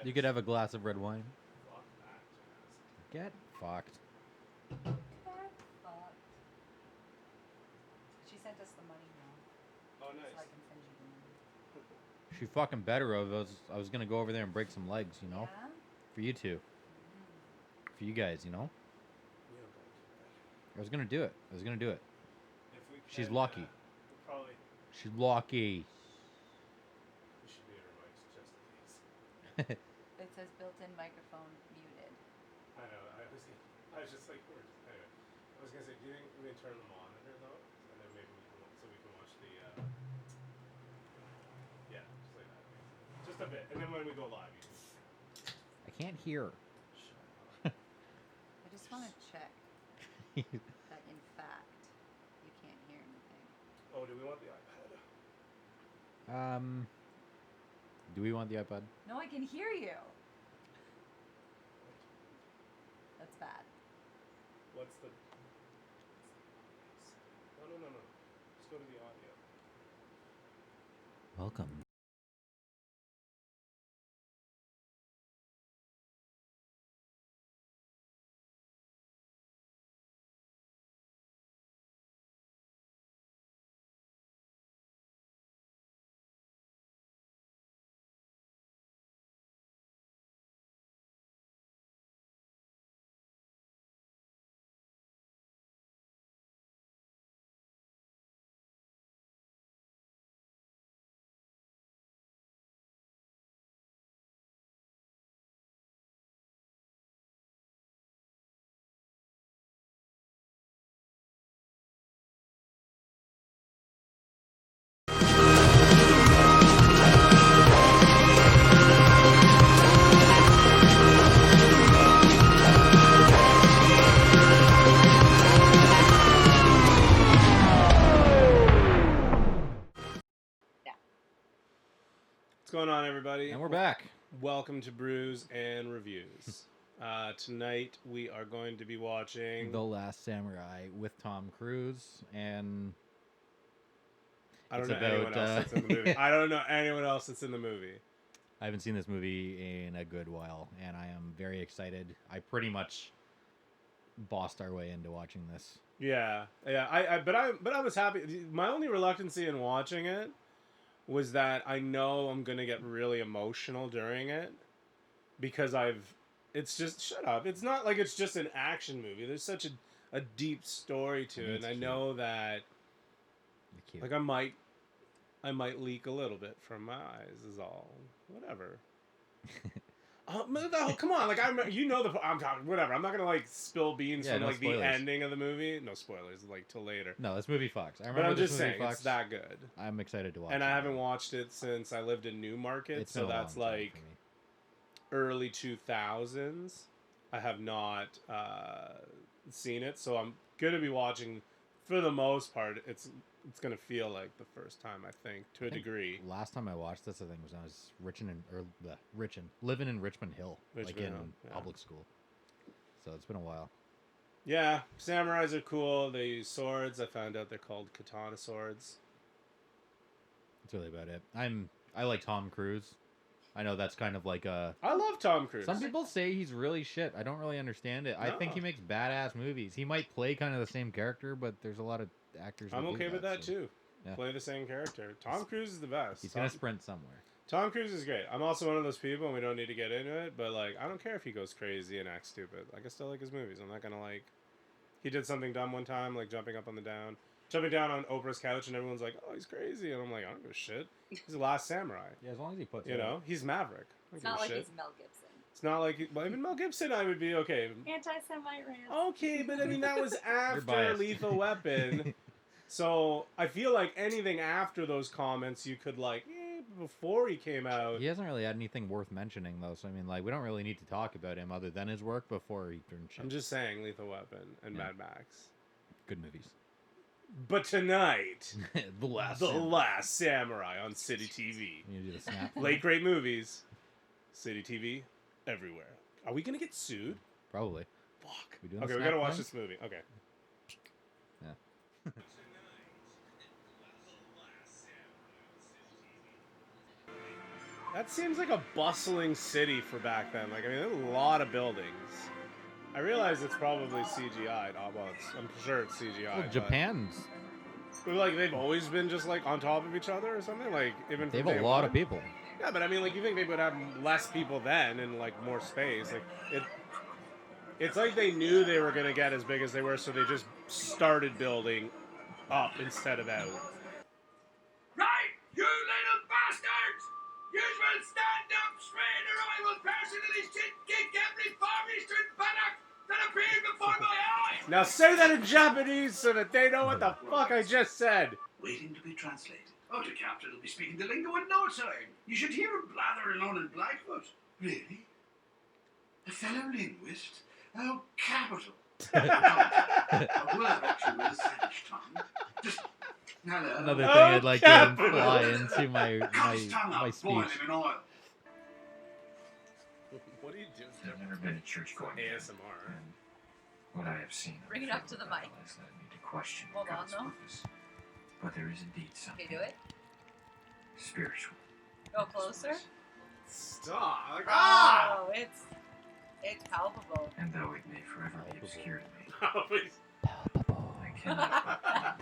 You could have a glass of red wine. Fuck that, Jazz. Get fucked. Get fucked. She sent us the money now. Oh, So nice. I can send you the money. She fucking better of us. I was gonna go over there and break some legs, you know? Yeah? For you two. For you guys, you know? We don't gotta do that. I was gonna do it. If we She's can, lucky. we'll probably... She's lucky. We should be her mics just in case. It says built-in microphone muted. I know. I was just like, anyway. I was gonna say, do you think we can turn the monitor though, and then maybe we can watch the. Yeah, just like that. Just a bit, and then when we go live, you can. I can't hear. I just want to check that, in fact, you can't hear anything. Oh, do we want the iPad? Do we want the iPad? No, I can hear you. That's bad. What's the? No. Let's go to the audio. Welcome. What's going on, everybody? And we're back. Welcome to Brews and Reviews. Tonight we are going to be watching The Last Samurai with Tom Cruise, and I don't it's know anyone about, else that's in the movie. I don't know anyone else that's in the movie. I haven't seen this movie in a good while, and I am very excited. I pretty much bossed our way into watching this. Yeah. But I was happy. My only reluctancy in watching it was that I know I'm gonna get really emotional during it because it's just shut up. It's not like it's just an action movie. There's such a deep story to it, and I know that like I might leak a little bit from my eyes is all. Whatever. Come on, like I'm talking whatever. I'm not gonna like spill beans from no like spoilers. the ending of the movie. No spoilers, like till later. No, this movie fucks. I remember But I'm this just movie saying fucks. it's that good. I'm excited to watch it. And I haven't watched it since I lived in Newmarket, It's so been a that's long time like for me. early 2000s. I have not seen it, so I'm gonna be watching. For the most part, it's gonna feel like the first time, I think, to a degree. Last time I watched this, I think, was when I was living in Richmond Hill, Richmond like in Hill, yeah. public school. So it's been a while. Yeah, Samuraize are cool. They use swords. I found out they're called katana swords. That's really about it. I like Tom Cruise. I know that's kind of like a. I love Tom Cruise. Some people say he's really shit. I don't really understand it. I think No. he makes badass movies. He might play kind of the same character, but there's a lot of actors. I'm do okay with that so. too. Yeah. Play the same character. Tom Cruise is the best. He's gonna sprint somewhere. Tom Cruise is great. I'm also one of those people, and we don't need to get into it, but like I don't care if he goes crazy and acts stupid. Like I still like his movies. I'm not gonna like. He did something dumb one time, like jumping down on Oprah's couch, and everyone's like, "Oh, he's crazy," and I'm like, "I don't give a shit." He's the last samurai. Yeah, as long as he puts. You know, he's Maverick. I It's don't not like give a shit. he's Mel Gibson. It's not like well, even Mel Gibson, I would be okay. Anti-Semite rant. Okay, but I mean that was after biased. Lethal Weapon, so I feel like anything after those comments, you could like before he came out. He hasn't really had anything worth mentioning though, so I mean, like, we don't really need to talk about him other than his work before he turned shit. I'm just saying, Lethal Weapon and Yeah. Mad Max. Good movies. But tonight, The Last The Samurai. Last Samurai on City TV. You do the snap. Late great movies, City TV, everywhere. Are we gonna get sued? Probably. Fuck. We doing the Okay, we snap gotta watch thing? this movie. Okay. Yeah. That seems like a bustling city for back then. Like, I mean, there's a lot of buildings. I realize it's probably CGI'd. Oh, well, I'm sure it's CGI. Well, Japan's. But like, they've always been just like on top of each other or something. Like, even They from have a day lot one? of people. Yeah, but I mean, like, you think they would have less people then and like more space? Like, it's like they knew they were gonna get as big as they were, so they just started building up instead of out. Right, you little bastards! You will stand up straight or I will personally shit kick every farm-eastern paddock that appears before my eyes! Now say that in Japanese so that they know what the fuck I just said. Waiting to be translated. Oh, the captain will be speaking the lingo in no time. You should hear him blathering on in Blackfoot. Really? A fellow linguist? Oh, capital. A word or two with a Spanish tongue. Just hello. Another thing I'd like to Captain. imply into my Cut his tongue my out, boil speech. him in oil. What are you doing? I've never been to church going. ASMR. And what I have seen of Bring the it up to the faithful mic. has led me to question Hold on, God's though. purpose. But there is indeed something Okay, do it. spiritual. Go closer. Stop. Like, ah! Oh, it's palpable. And though it may forever be Palpable. obscure to me, Palpable. I cannot.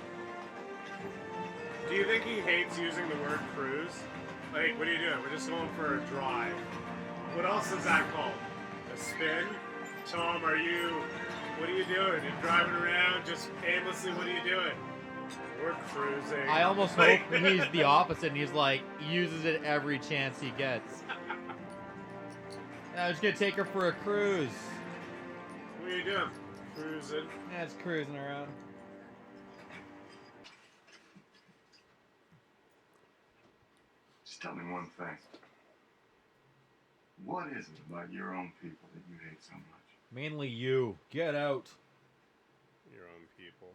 Do you think he hates using the word cruise? Like, what are you doing? We're just going for a drive. What else is that called? A spin? Tom, what are you doing? You're driving around just aimlessly, what are you doing? We're cruising. I almost hope he's the opposite and he's like, uses it every chance he gets. I'm just gonna take her for a cruise. What are you doing? Cruising. Yeah, it's cruising around. Just tell me one thing. What is it about your own people that you hate so much? Mainly you. Get out. Your own people.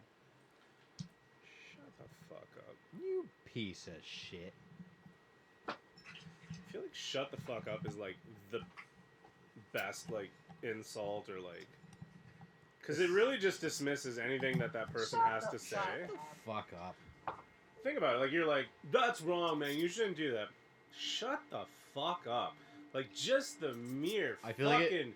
Shut the fuck up. You piece of shit. I feel like shut the fuck up is like the best like insult or like, because it really just dismisses anything that person Shut has the to say. Fuck up. Think about it. Like, you're like, that's wrong, man. You shouldn't do that. Shut the fuck up. Like, just the mere I feel like fucking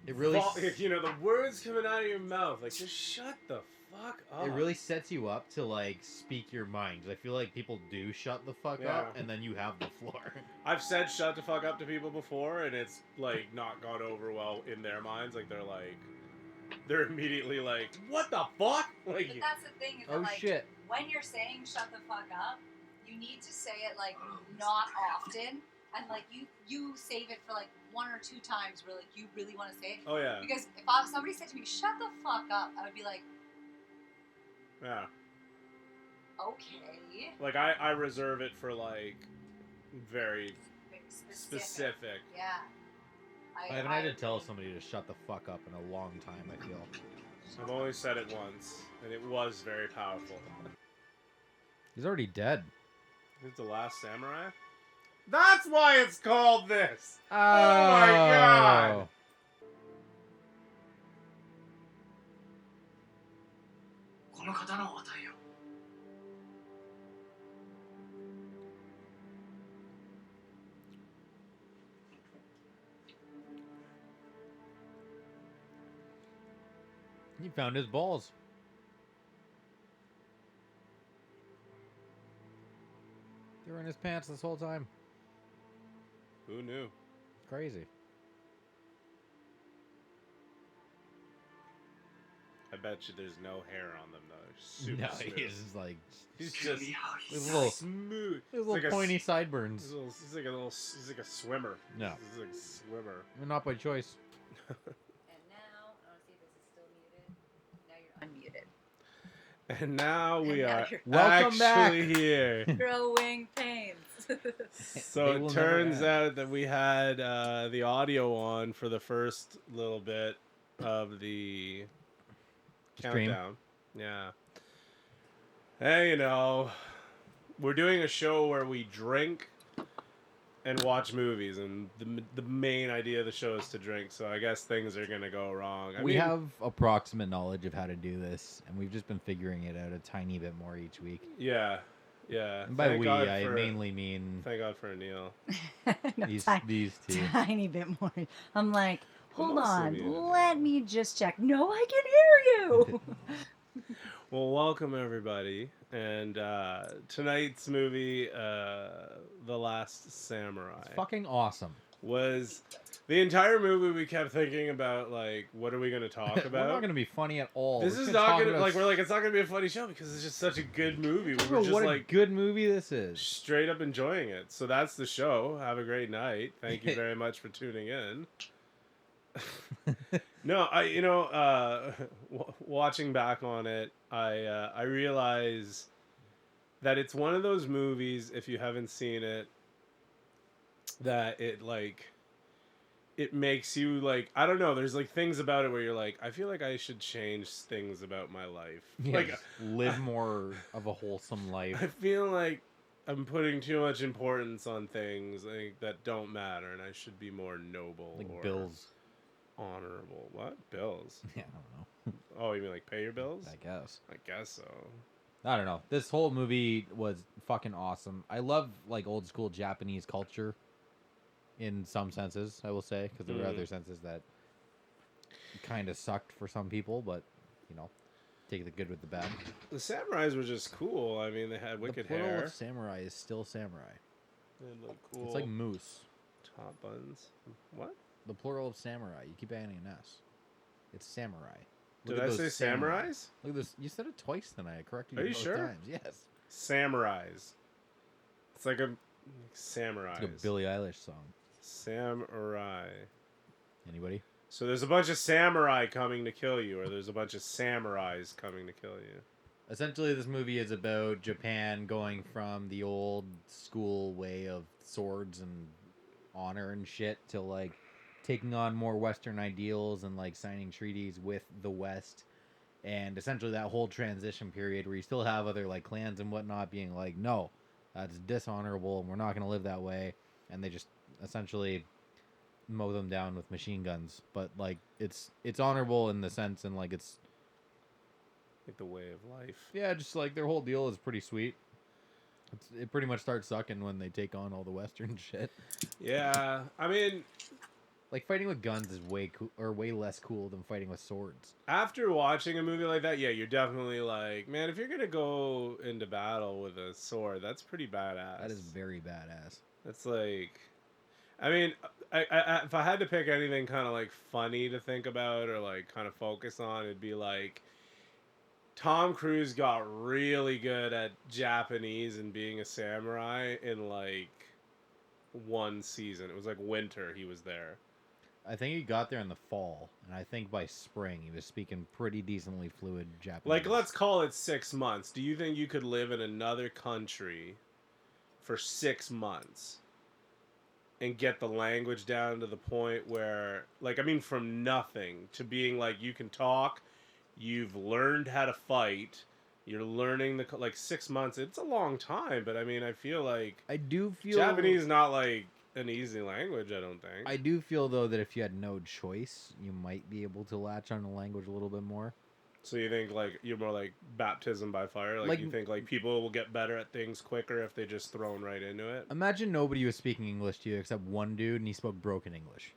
it really you know, the words coming out of your mouth. Like, just shut the fuck up. it really sets you up to like speak your mind. 'Cause I feel like people do shut the fuck up Yeah. and then you have the floor. I've said shut the fuck up to people before, and it's like not gone over well in their minds. Like, they're immediately like, what the fuck? Like, But that's the thing. Is Oh that, like, shit. when you're saying shut the fuck up, you need to say it like not often, and like you save it for like 1 or 2 times where like you really want to say it. oh yeah, Because if somebody said to me, shut the fuck up, I would be like, yeah. okay. Like, I reserve it for like very Very specific. Yeah. I haven't had to tell somebody to shut the fuck up in a long time, I feel. I've only said it once, and it was very powerful. He's already dead. Is the last samurai? That's why it's called this. Oh my God. この刀を与えよう。 He found his balls. They were in his pants this whole time. Who knew? Crazy. I bet you there's no hair on them though. They're super No, smooth. he's just like He's Tell just me how he His died. little- smooth. his He's little like pointy he's sideburns. he's like a swimmer. No. He's like a swimmer. Not by choice. And now, I want to see if this is still muted. Now you're unmuted. And now we And now are you're- Welcome back. actually here. Growing pains. So They it will never turns end. out that we had the audio on for the first little bit of the Stream. countdown. Yeah. Hey, you know, we're doing a show where we drink and watch movies, and the main idea of the show is to drink. So I guess things are gonna go wrong. We have approximate knowledge of how to do this, and we've just been figuring it out a tiny bit more each week. Yeah. Yeah. And by Thank we, God I for- mainly mean Thank God for Anil. No, these two. tiny bit more. I'm like, hold mostly on, muted. let me just check. No, I can hear you. Well, welcome everybody, and tonight's movie, The Last Samurai, It's fucking awesome. was the entire movie. We kept thinking about like, what are we going to talk We're about? not gonna be funny at all. This We're is just not talk gonna about like. We're like, it's not gonna be a funny show because it's just such a good movie. We Bro, were just what a like good movie this is. straight up enjoying it. So that's the show. Have a great night. Thank you very much for tuning in. No, watching back on it, I realize that it's one of those movies, if you haven't seen it, that it makes you like, I don't know, there's like things about it where you're like, I feel like I should change things about my life. Yeah, Like, just live more of a wholesome life. I feel like I'm putting too much importance on things like that don't matter, and I should be more noble Like or bills. honorable. What? Bills? Yeah, I don't know. Oh, you mean like pay your bills? I guess. I guess so. I don't know. This whole movie was fucking awesome. I love like old school Japanese culture in some senses, I will say, because there were other senses that kind of sucked for some people, but you know, take the good with the bad. The Samuraize were just cool. I mean, they had wicked the plural hair. of samurai is still samurai. They look cool. It's like moose. top buns. What? The plural of samurai. You keep adding an S. It's samurai. Look Did at I those say Samuraize? Look at this. You said it twice tonight. I corrected Are you you both sure? times. Yes. Samuraize. It's like a Samuraize. It's like a Billie Eilish song. Samurai. Anybody? So there's a bunch of samurai coming to kill you, or there's a bunch of samurais coming to kill you. Essentially, this movie is about Japan going from the old school way of swords and honor and shit to like taking on more Western ideals and like signing treaties with the West. And essentially that whole transition period where you still have other like clans and whatnot being like, no, that's dishonorable and we're not going to live that way. And they just essentially mow them down with machine guns. But like it's honorable in the sense and like it's Like the way of life. yeah, just like their whole deal is pretty sweet. It pretty much starts sucking when they take on all the Western shit. Yeah, I mean, Like fighting with guns is way less cool than fighting with swords. after watching a movie like that, yeah, you're definitely like, man, if you're gonna go into battle with a sword, that's pretty badass. That is very badass. That's like, I mean, I if I had to pick anything kind of like funny to think about or like kind of focus on, it'd be like Tom Cruise got really good at Japanese and being a samurai in like one season. It was like winter he was there. I think he got there in the fall, and I think by spring he was speaking pretty decently fluid Japanese. Like, let's call it 6 months. Do you think you could live in another country for 6 months and get the language down to the point where, like, I mean, from nothing to being like, you can talk, you've learned how to fight, you're learning the, like, 6 months, it's a long time, but I mean, I feel like I do feel Japanese is not, like, an easy language, I don't think. I do feel though that if you had no choice, you might be able to latch on the language a little bit more. So you think, like, you're more like baptism by fire? Like- You think, like, people will get better at things quicker if they just thrown right into it? Imagine nobody was speaking English to you except one dude, and he spoke broken English.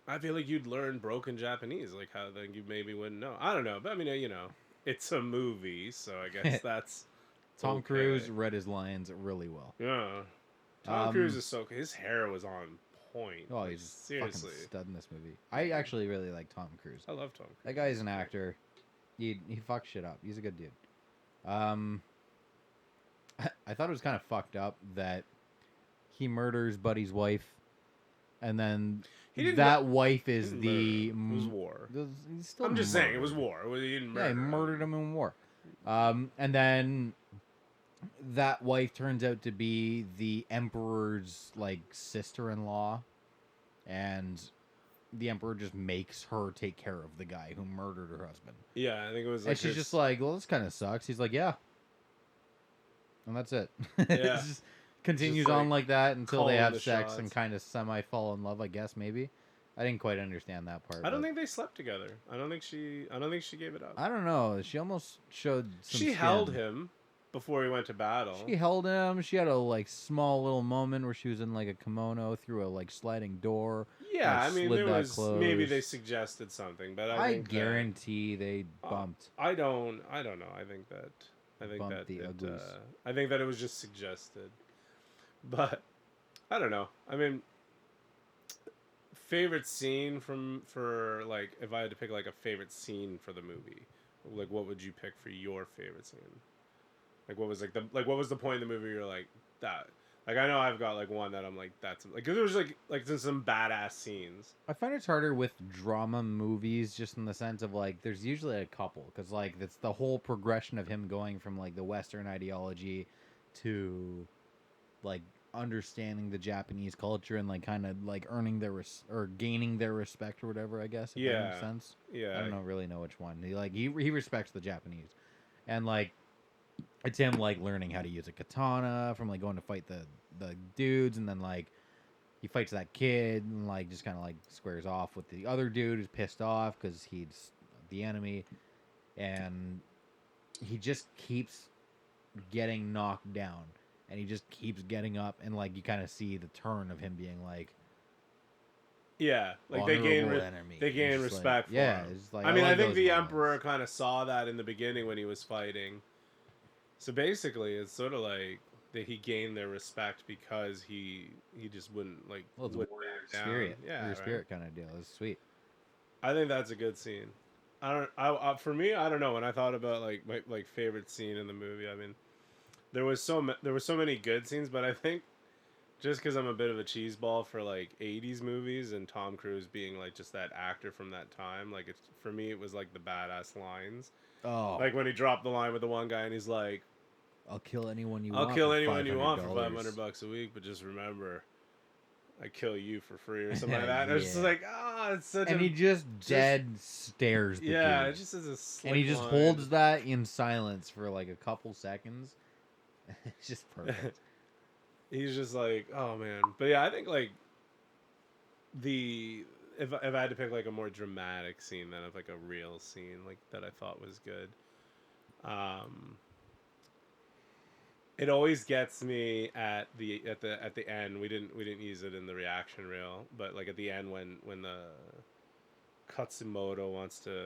I feel like you'd learn broken Japanese, like how then you maybe wouldn't know. I don't know, but I mean, you know, it's a movie, so I guess that's Tom okay. Cruise read his lines really well. Yeah, Tom Cruise is so. His hair was on point. Oh, like, he's seriously. fucking stud in this movie. I actually really like Tom Cruise. I love Tom. Cruise. That guy's an actor. He fucks shit up. He's a good dude. I thought it was kind of fucked up that he murders Buddy's wife, and then He didn't that wife is Didn't the. murder him. It was war. He's still I'm just saying it murdered. was war. He didn't murder. Yeah, he murdered him in war. And then that wife turns out to be the emperor's like sister-in-law, and the emperor just makes her take care of the guy who murdered her husband. Yeah, I think it was. Like And she's his- just like, "Well, this kind of sucks." He's like, "Yeah," and that's it. Yeah. It just continues Just, on like, like that until they calling have the sex shots. and kind of semi fall in love. I guess maybe. I didn't quite understand that part. I don't but- think they slept together. I don't think she gave it up. I don't know. She almost showed. Some She skin. held him. before he went to battle. She held him. She had a like small little moment where she was in like a kimono through a like sliding door. Yeah, like, I mean, slid there that was maybe they closed. suggested something, but I think guarantee they bumped. I don't know. I think Bumped that the uglies. I think that it was just suggested, but I don't know. I mean, favorite scene for like if I had to pick like a favorite scene for the movie, like what would you pick for your favorite scene? Like what was what was the point in the movie you're like that? Like I know I've got like one that I'm like that's like because there was like there's some badass scenes. I find it's harder with drama movies, just in the sense of like there's usually a couple, because like it's the whole progression of him going from like the Western ideology to like understanding the Japanese culture and like kind of like earning their or gaining their respect or whatever. I guess if that makes sense. Yeah. I don't really know which one. He respects the Japanese, and like it's him like learning how to use a katana from like going to fight the dudes, and then like he fights that kid and like just kind of like squares off with the other dude who's pissed off because he's the enemy, and he just keeps getting knocked down and he just keeps getting up, and like you kind of see the turn of him being like, yeah, like they gain respect like, for yeah, him. it's like, I mean, I like think those the moments. Emperor kind of saw that in the beginning when he was fighting. So basically, it's sort of like that he gained their respect because he just wouldn't like Well, it's wouldn't warrior back down. spirit, Yeah, warrior right? spirit kind of deal. It's sweet. I think that's a good scene. For me, I don't know. When I thought about like my like favorite scene in the movie, I mean, there were so many good scenes, but I think just because I'm a bit of a cheeseball for like 80s movies and Tom Cruise being like just that actor from that time, like it's for me it was like the badass lines. Oh, Like when he dropped the line with the one guy and he's like, I'll kill anyone you I'll want. kill for anyone you want for $500. $500 a week, but just remember, I kill you for free or something like that. And I was just Yeah. like, it's such And a he just dead stares the yeah, dude. it just is a slick And he just line. holds that in silence for like a couple seconds. It's just perfect. He's just like, oh man. But yeah, I think like if I had to pick like a more dramatic scene than of like a real scene like that I thought was good. It always gets me at the end. We didn't use it in the reaction reel, but like at the end when the Katsumoto wants to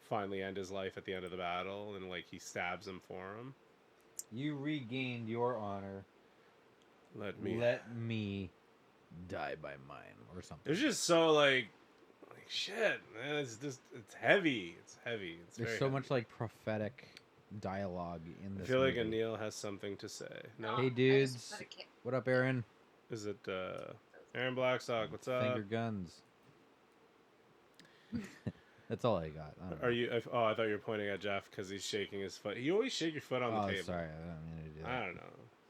finally end his life at the end of the battle and like he stabs him for him. You regained your honor. Let me die by mine, or something. It was just so like shit, man. It's heavy. It's heavy. It's There's very so heavy. much like prophetic dialogue in I this feel like movie. Anil has something to say. No, Hey I dudes, just put a ki- what up, Aaron? is it Aaron Blackstock? What's up? Finger guns. That's all I got. I don't know. Are you? Oh, I thought you were pointing at Jeff because he's shaking his foot. You always shake your foot on the Oh, table. sorry, I don't mean to do that. I don't know.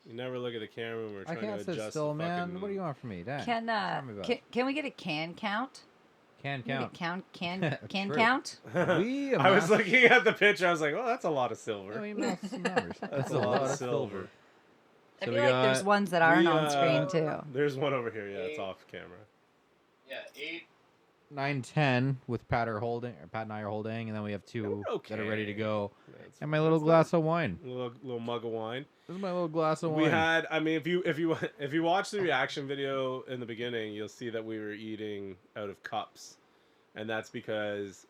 You never look at the camera when we're I trying can't to sit adjust still, the man. fucking... What do you want from me? Dang. Can Tell me about it. can we get a can count? Can Can we get count. can True. count? We I was amassed- looking at the picture. I was like, oh, that's a lot of silver. Yeah, we amassed some numbers. That's a lot of silver. I So feel we like there's got- ones that aren't We, on screen too. There's one over here. Yeah, it's off camera. Yeah, 8, 9, 10 with Pat and I are holding, and then we have 2 that are ready to okay. go. That's And my little glass of wine. little mug of wine. This is my little glass of wine. We had. I mean, if you watch the reaction video in the beginning, you'll see that we were eating out of cups, and that's because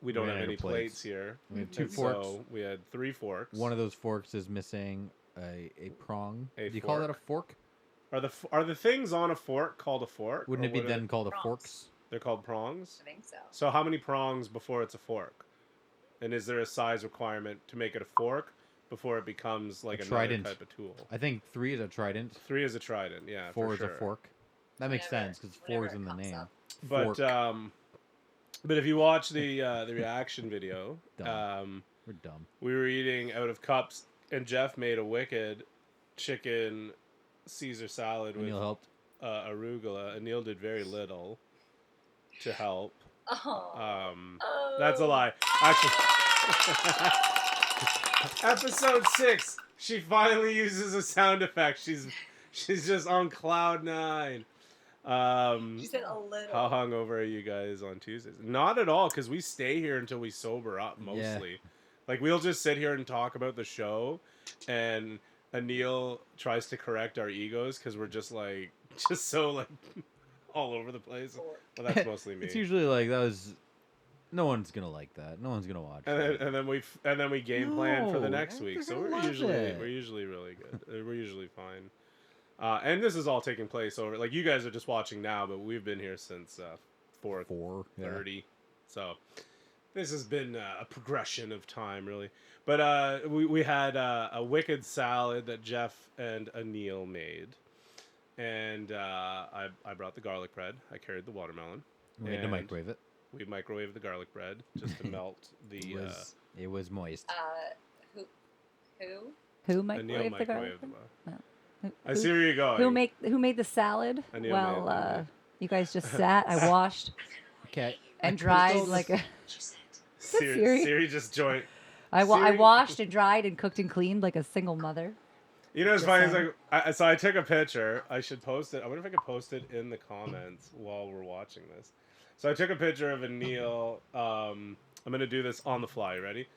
we don't ran have out any of plates. plates here. We have 2 And forks. So we had 3 forks. One of those forks is missing a prong. A Do you call that a fork? Are the things on a fork called a fork? Wouldn't or it be what are then called a Prongs. forks? They're called prongs. I think so. So how many prongs before it's a fork? And is there a size requirement to make it a fork before it becomes like A another trident. type of tool? I think 3 is a trident. 3 is a trident. Yeah, 4 for is sure. a fork. That makes Whenever- sense because 4 whenever is it in the comes name. up. But if you watch the reaction video, Dumb. We're dumb. we were eating out of cups, and Jeff made a wicked chicken Caesar salad And with Neil helped. arugula. And Neil did very little to help. Oh. That's a lie. Actually, episode 6, she finally uses a sound effect. She's just on cloud 9. You said a little. How hungover are you guys on Tuesdays? Not at all, because we stay here until we sober up mostly. Like we'll just sit here and talk about the show, and Anil tries to correct our egos because we're just so like all over the place. Well, that's mostly me. It's usually like that was. No one's gonna like that. No one's gonna watch. And then we game plan for the No, next week. they're So gonna we're love usually it. really good. We're usually fine. And this is all taking place over like you guys are just watching now, but we've been here since 4:30. So this has been a progression of time, really. But we had a wicked salad that Jeff and Anil made, and I brought the garlic bread. I carried the watermelon. We had to microwave it. We microwaved the garlic bread just to melt the. It was moist. Who? Who Anil microwaved the garlic? microwaved the. Who- I see where you're going. Who made the salad? Anil made Well, it. you guys just sat. I washed Okay. and dried like a. Siri? Siri just joined. I Siri- washed and dried and cooked and cleaned like a single mother. You know what's Just funny? It's saying. like, so I took a picture. I should post it. I wonder if I could post it in the comments while we're watching this. So I took a picture of Anil. I'm gonna do this on the fly. Ready?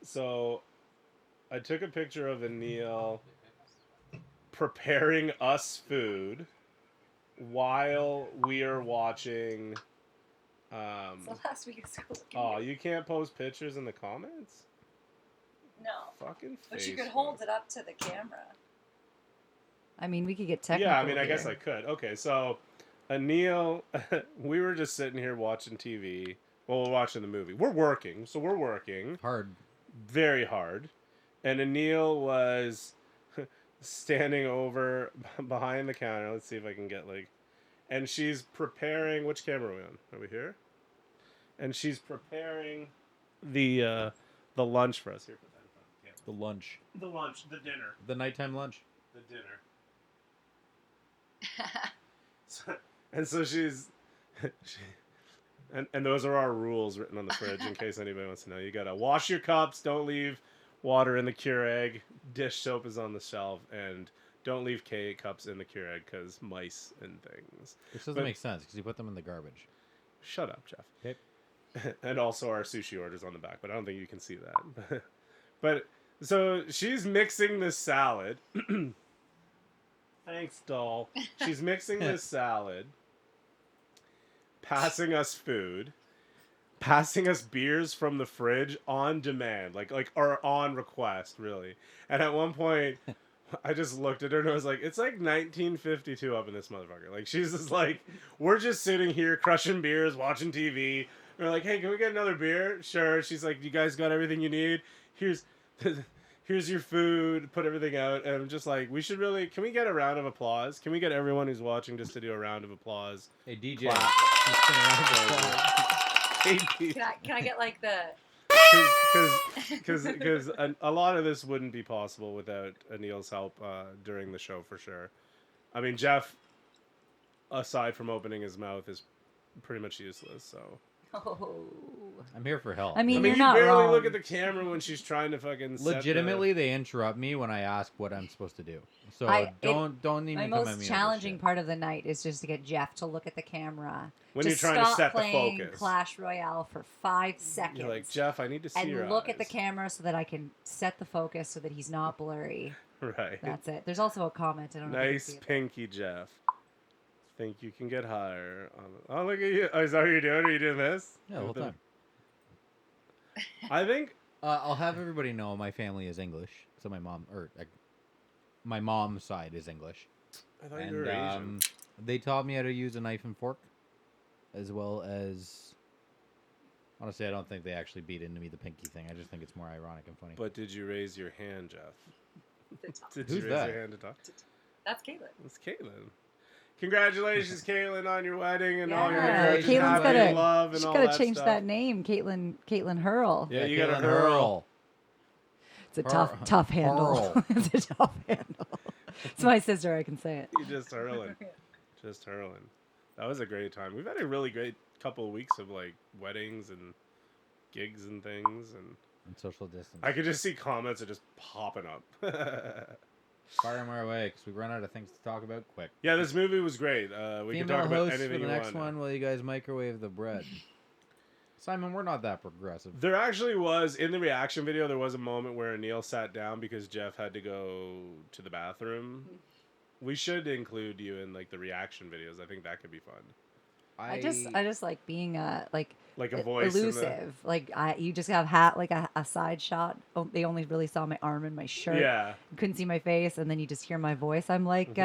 So I took a picture of Anil preparing us food while we are watching. It's the last week of school. Oh, you can't post pictures in the comments? No. Fucking But you Facebook. could hold it up to the camera. I mean, we could get technical. Yeah, I mean, I guess here. I could. Okay, so Anil, we were just sitting here watching TV. Well, we're watching the movie. We're working, so we're working Hard. very hard. And Anil was standing over behind the counter. Let's see if I can get and she's preparing. Which camera are we on? Are we here? And she's preparing the lunch for us here. Put that in front of the camera. The lunch. The lunch, the dinner, The nighttime lunch. the dinner. So she's, and those are our rules written on the fridge in case anybody wants to know. You gotta wash your cups. Don't leave water in the Keurig. Dish soap is on the shelf, and don't leave cups in the Keurig because mice and things. Which doesn't But- make sense because you put them in the garbage. Shut up, Jeff. Okay. And also our sushi orders on the back, but I don't think you can see that. But so she's mixing this salad. Thanks, doll. She's mixing this salad, passing us food, passing us beers from the fridge on demand, or on request, really. And at one point, I just looked at her and I was like, it's like 1952 up in this motherfucker. Like, she's just like, we're just sitting here crushing beers, watching TV. We're like, hey, can we get another beer? Sure. She's like, you guys got everything you need? Here's your food, put everything out. And I'm just like, can we get a round of applause? Can we get everyone who's watching just to do a round of applause? Hey, DJ. Clap. Just spin around the clock. Can I get like the? Because a lot of this wouldn't be possible without Anil's help during the show, for sure. I mean, Jeff, aside from opening his mouth, is pretty much useless, so... Oh. I'm here for help. I mean, you're you not barely wrong. look at the camera when she's trying to fucking set legitimately, they interrupt me when I ask what I'm supposed to do. So don't even My come at me. most with challenging this shit. part of the night is just to get Jeff to look at the camera. when Just you're trying to stop set the playing focus. Clash Royale for 5 seconds. You're like, Jeff, I need to see and your look at the eyes." camera so that I can set the focus so that he's not blurry. Right. That's it. There's also a comment. I don't know. if you can Nice see it. pinky, Jeff. Think you can get higher. Oh, look at you. Oh, is that what you're doing? Are you doing this? Yeah, the whole time. I think... I'll have everybody know my family is English. So my mom's side is English. I thought you were Asian. They taught me how to use a knife and fork, as well as. Honestly, I don't think they actually beat into me the pinky thing. I just think it's more ironic and funny. But did you raise your hand, Jeff? Did Who's you raise that? your hand to talk? That's Caitlin. It's Caitlin. Congratulations, Caitlin, on your wedding and all your Yeah, marriage and Caitlin's happy gotta- love and She's all got to that change stuff. that name, Caitlin Hurl. Yeah, you got to Caitlin hurl. It's a tough handle. Hurl. It's a tough handle. It's my sister. I can say it. You just hurling. Just hurling. That was a great time. We've had a really great couple of weeks of weddings and gigs and things, and social distance. I could just see comments are just popping up. Fire them our way because we run out of things to talk about quick. Yeah, this movie was great. We can Female talk about host anything for the you next want. one while you guys microwave the bread. Simon, we're not that progressive. There actually was, in the reaction video, there was a moment where Neil sat down because Jeff had to go to the bathroom. We should include you in like the reaction videos. I think that could be fun. I just like being like a voice in the- elusive. Like you just have like a side shot. Oh, they only really saw my arm and my shirt. Yeah. You couldn't see my face, and then you just hear my voice. I'm like,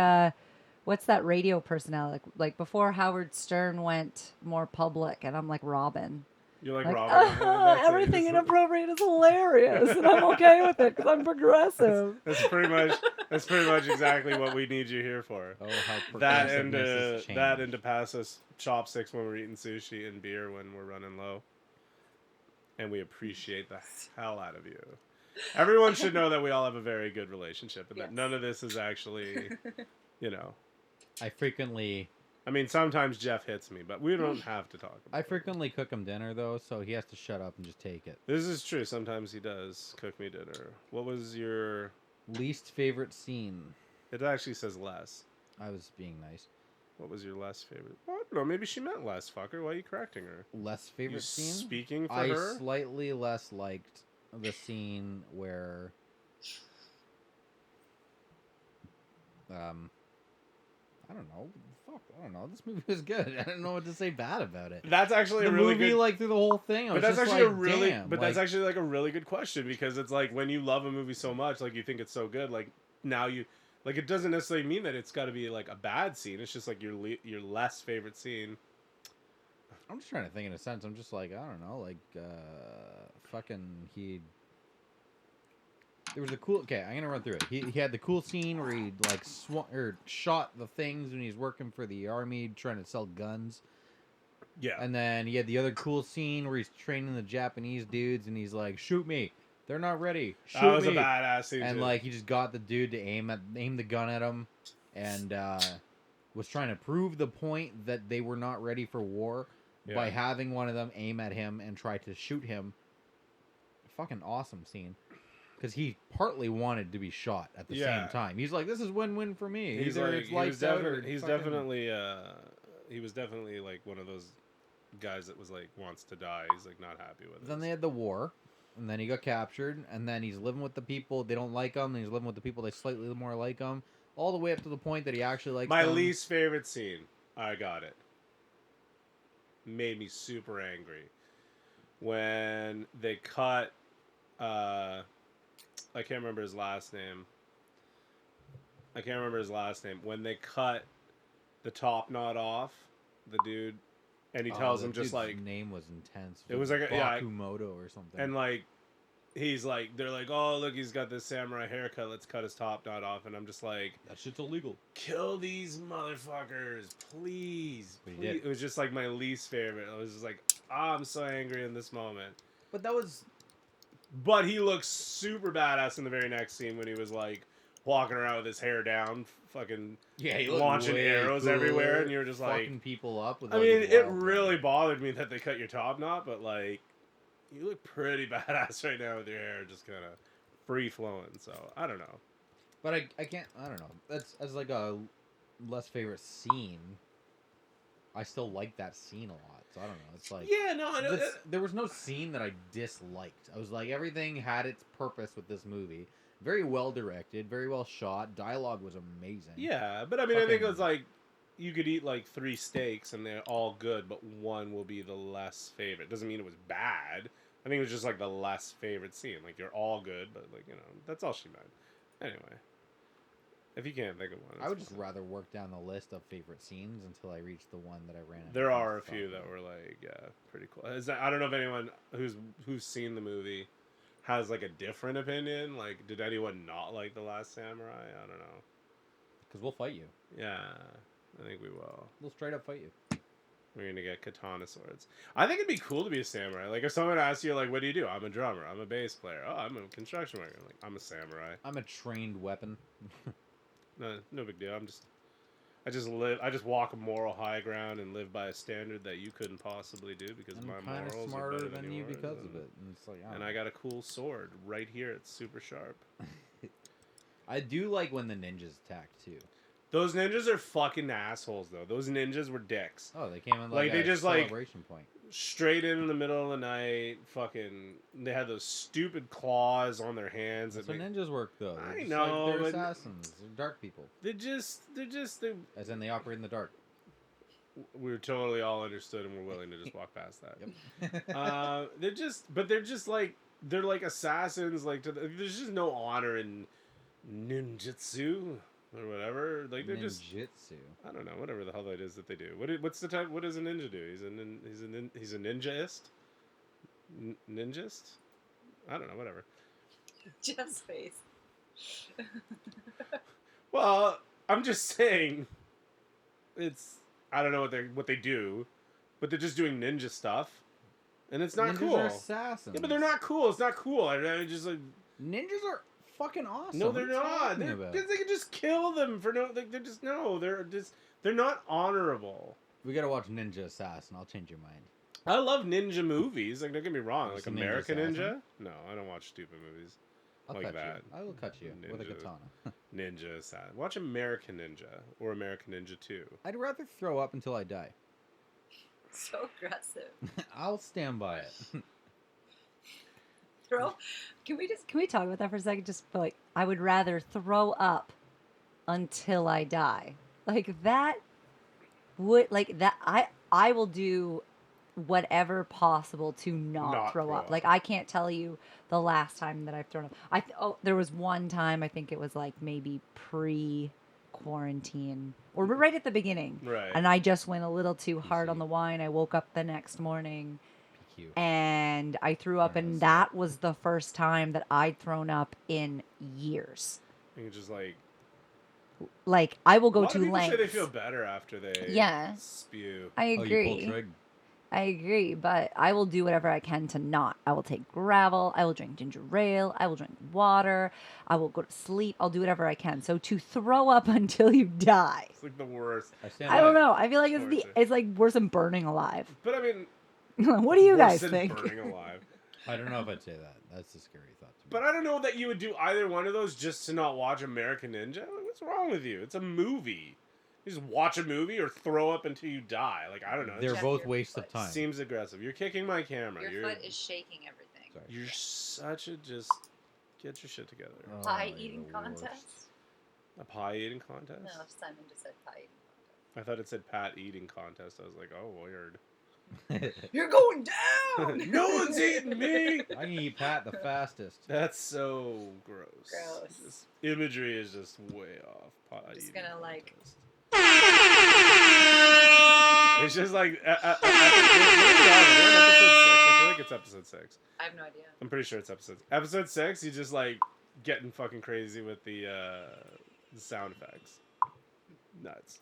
what's that radio personality? Like before Howard Stern went more public, and I'm like Robin. You're like Like, Robin. That's it. everything inappropriate is hilarious, and I'm okay with it because I'm progressive. That's pretty much exactly what we need you here for. Oh, how That progressiveness and has that changed. and to pass us chopsticks when we're eating sushi and beer when we're running low. And we appreciate the hell out of you. Everyone should know that we all have a very good relationship and that Yes. none of this is actually, I frequently I mean, sometimes Jeff hits me, but we don't have to talk about I it. frequently cook him dinner though, so he has to shut up and just take it. This is true. Sometimes he does cook me dinner. What was your... Least favorite scene. It actually says less. I was being nice. What was your less favorite? Well, I don't know. Maybe she meant less, fucker. Why are you correcting her? Less You favorite scene. speaking for I her? slightly less liked the scene where I don't know. Fuck, I don't know. This movie was good. I don't know what to say bad about it. That's actually The a really movie, good... like through the whole thing, I But was that's just actually like, a really... damn, But like, that's actually like a really good question because it's like when you love a movie so much, like you think it's so good, like now you... Like it doesn't necessarily mean that it's got to be like a bad scene. It's just like your less favorite scene. I'm just trying to think in a sense. I'm just like, I don't know, like fucking he. There was a cool. Okay, I'm gonna run through it. He had the cool scene where he like shot the things when he's working for the army trying to sell guns. Yeah. And then he had the other cool scene where he's training the Japanese dudes and he's like, "Shoot me! They're not ready. Shoot That was me!" a badass scene. And too. like he just got the dude to aim the gun at him, and was trying to prove the point that they were not ready for war by having one of them aim at him and try to shoot him. Fucking awesome scene. Because he partly wanted to be shot at the same time. He's like, this is win-win for me. He's Either like, it's lights out or he's fucking... definitely he was definitely like one of those guys that was like wants to die. He's like not happy with it. Then they had the war, and then he got captured, and then he's living with the people they don't like him, and he's living with the people they slightly more like him, all the way up to the point that he actually likes My them. least favorite scene. I got it. Made me super angry when they cut. I can't remember his last name. When they cut the top knot off, the dude, and he tells the him just dude's like name was intense. It was like a- yeah, I- Bakumoto or something. and like he's like they're like, oh look, he's got this samurai haircut, let's cut his top knot off, and I'm just like, that shit's illegal. kill these motherfuckers, please. But he Please. did. It was just like my least favorite. I was just like, I'm so angry in this moment. But that was But he looks super badass in the very next scene when he was like walking around with his hair down, fucking he launching way arrows cooler, everywhere, and you're just like, fucking people up with. I like, mean, his it wild really gun. bothered me that they cut your top knot, but like, you look pretty badass right now with your hair just kind of free flowing. So I don't know. But I can't. I don't know. That's as like a less favorite scene. I still like that scene a lot. So I don't know. It's like Yeah, no, I know. there was no scene that I disliked. I was like everything had its purpose with this movie. Very well directed, very well shot. Dialogue was amazing. Yeah, but I mean, I think Fucking- it's like you could eat like 3 steaks and they're all good, but one will be the less favorite. Doesn't mean it was bad. I think it was just like the less favorite scene. Like you're all good, but like that's all she meant. Anyway, if you can't think of one, I would it's just fine. rather work down the list of favorite scenes until I reach the one that I ran. There are a few that were like pretty cool. I don't know if anyone who's seen the movie has like a different opinion. Like, did anyone not like The Last Samurai? I don't know. Because we'll fight you. Yeah, I think we will. We'll straight up fight you. We're gonna get katana swords. I think it'd be cool to be a samurai. Like if someone asks you, like, what do you do? I'm a drummer. I'm a bass player. Oh, I'm a construction worker. Like I'm a samurai. I'm a trained weapon. No big deal. I just walk a moral high ground and live by a standard that you couldn't possibly do because I'm my kind morals of are smarter better than you yours, because and, of it. And it's like, And I got a cool sword right here. It's super sharp. I do like when the ninjas attack too. Those ninjas are fucking assholes, though. Those ninjas were dicks. Oh, they came in Like, like they a just, like- celebration point. straight in the middle of the night. Fucking, they had those stupid claws on their hands. That's that how make- ninjas work, though. I They're just know, like, they're but- assassins. They're dark people. they As in, they operate in the dark. we're totally all understood and we're willing to just walk past that. Yep. They're just like, they're like assassins. Like, there's just no honor in ninjutsu or whatever. Like, they're just, Ninjutsu. I don't know, whatever the hell it is that they do. What's the type? What does a ninja do? He's a ninjaist. Ninjist. I don't know. Whatever. Jeff's face. Well, I'm just saying. I don't know what they do, but they're just doing ninja stuff, and it's not Ninjas cool. are assassins. Yeah, but they're not cool. It's not cool. I just like. Ninjas are fucking awesome. No, they're What are you not. talking They're, about? they can just kill them for no. They're just no. They're not honorable. We gotta watch Ninja Assassin. I'll change your mind. I love ninja movies. Like, don't get me wrong. Have Like you seen Ninja American Ninja. Assassin? No, I don't watch stupid movies. I'll Like cut that. you. I will cut you with a Ninja. katana. Ninja Assassin. Watch American Ninja or American Ninja 2. I'd rather throw up until I die. So aggressive. I'll stand by it. Can we talk about that for a second? Just for like, I would rather throw up until I die. Like that would like that. I will do whatever possible to not throw up. Like, I can't tell you the last time that I've thrown up. There was one time, I think it was like maybe pre-quarantine or right at the beginning. Right. And I just went a little too hard on the wine. I woke up the next morning Cute. and I threw up, and that was the first time that I'd thrown up in years. You just Like, I will a go lot to of people lengths. say they feel better after they spew. I Oh, you pull agree. trig? I agree, but I will do whatever I can to not. I will take gravel. I will drink ginger ale. I will drink water. I will go to sleep. I'll do whatever I can. So to throw up until you die, It's like the worst. I don't know. I feel like Torture. it's like worse than burning alive. But I mean, What do you worse guys than think? burning alive. I don't know if I'd say that. That's a scary thought to me. But I don't know that you would do either one of those just to not watch American Ninja. Like, what's wrong with you? It's a movie. You just watch a movie or throw up until you die. Like, I don't know. It They're just both your wastes of foot. time. seems aggressive. You're kicking my camera. Your You're foot is shaking everything. Sorry. you're such a just get your shit together. Oh, Pie you're eating the contest? worst. A pie eating contest? No, Simon just said pie eating I thought it said Pat eating contest. I was like, oh, weird. contest. You're going down! No one's eating me. I can eat Pat the fastest. That's so gross. Gross. This imagery is just way off. Pie Just eating gonna, like- contest. It's just like what are we on? We're on episode 6. I feel like it's episode 6. I have no idea. I'm pretty sure it's episode 6. You just like getting fucking crazy with the sound effects. Nuts.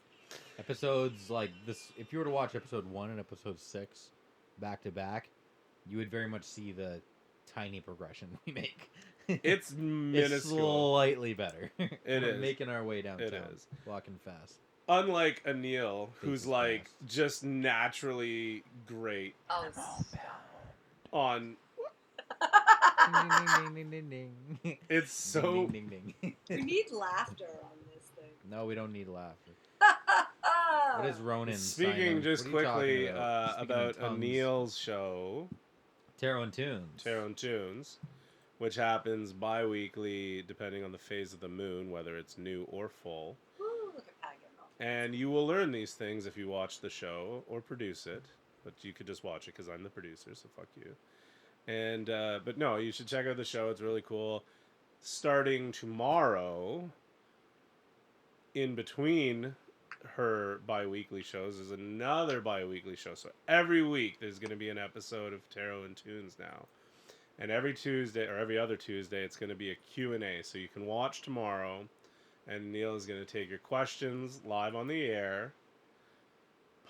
Episodes like this, if you were to watch episode 1 and episode 6 back to back, you would very much see the tiny progression we make. It's It's minuscule. slightly better. It We're is. making our way downtown. It is. Walking fast. Unlike Anil, who's is like fast. just naturally great Oh, on. Ding, ding, ding, ding, ding. It's so. Ding, ding, ding, ding. we need laughter on this thing. No, we don't need laughter. What is Ronin? Speaking Simon? just What are you quickly talking Speaking in about tongues. Anil's show, Tarot and Tunes. Tarot and Tunes, which happens bi-weekly depending on the phase of the moon, whether it's new or full. Woo, look at Pat getting all. And you will learn these things if you watch the show or produce it. But you could just watch it because I'm the producer, so fuck you. And but no, you should check out the show. It's really cool. Starting tomorrow, in between her bi-weekly shows, is another bi-weekly show. So every week there's going to be an episode of Tarot and Tunes now. And every Tuesday, or every other Tuesday, it's going to be a Q&A. So you can watch tomorrow, and Neil is going to take your questions live on the air,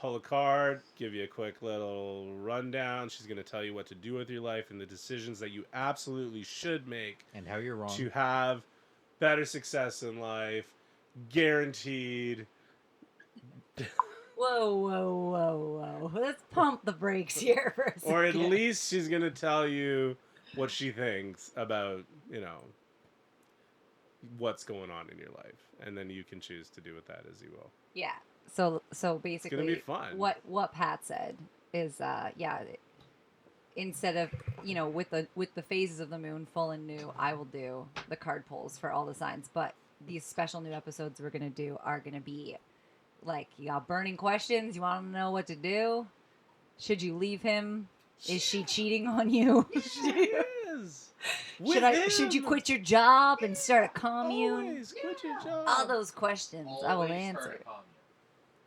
pull a card, give you a quick little rundown. She's going to tell you what to do with your life and the decisions that you absolutely should make And how you're wrong. to have better success in life, guaranteed. Whoa, whoa, whoa, whoa. Let's pump the brakes here for a second. Or at least she's going to tell you what she thinks about, what's going on in your life. And then you can choose to do with that as you will. Yeah. So basically, be fun. What Pat said is yeah. Instead of with the phases of the moon, full and new, I will do the card pulls for all the signs. But these special new episodes we're gonna do are gonna be like, you got burning questions. You want to know what to do? Should you leave him? Is she cheating on you? She is. Should you quit your job and start a commune? Always quit your job. All those questions I will answer.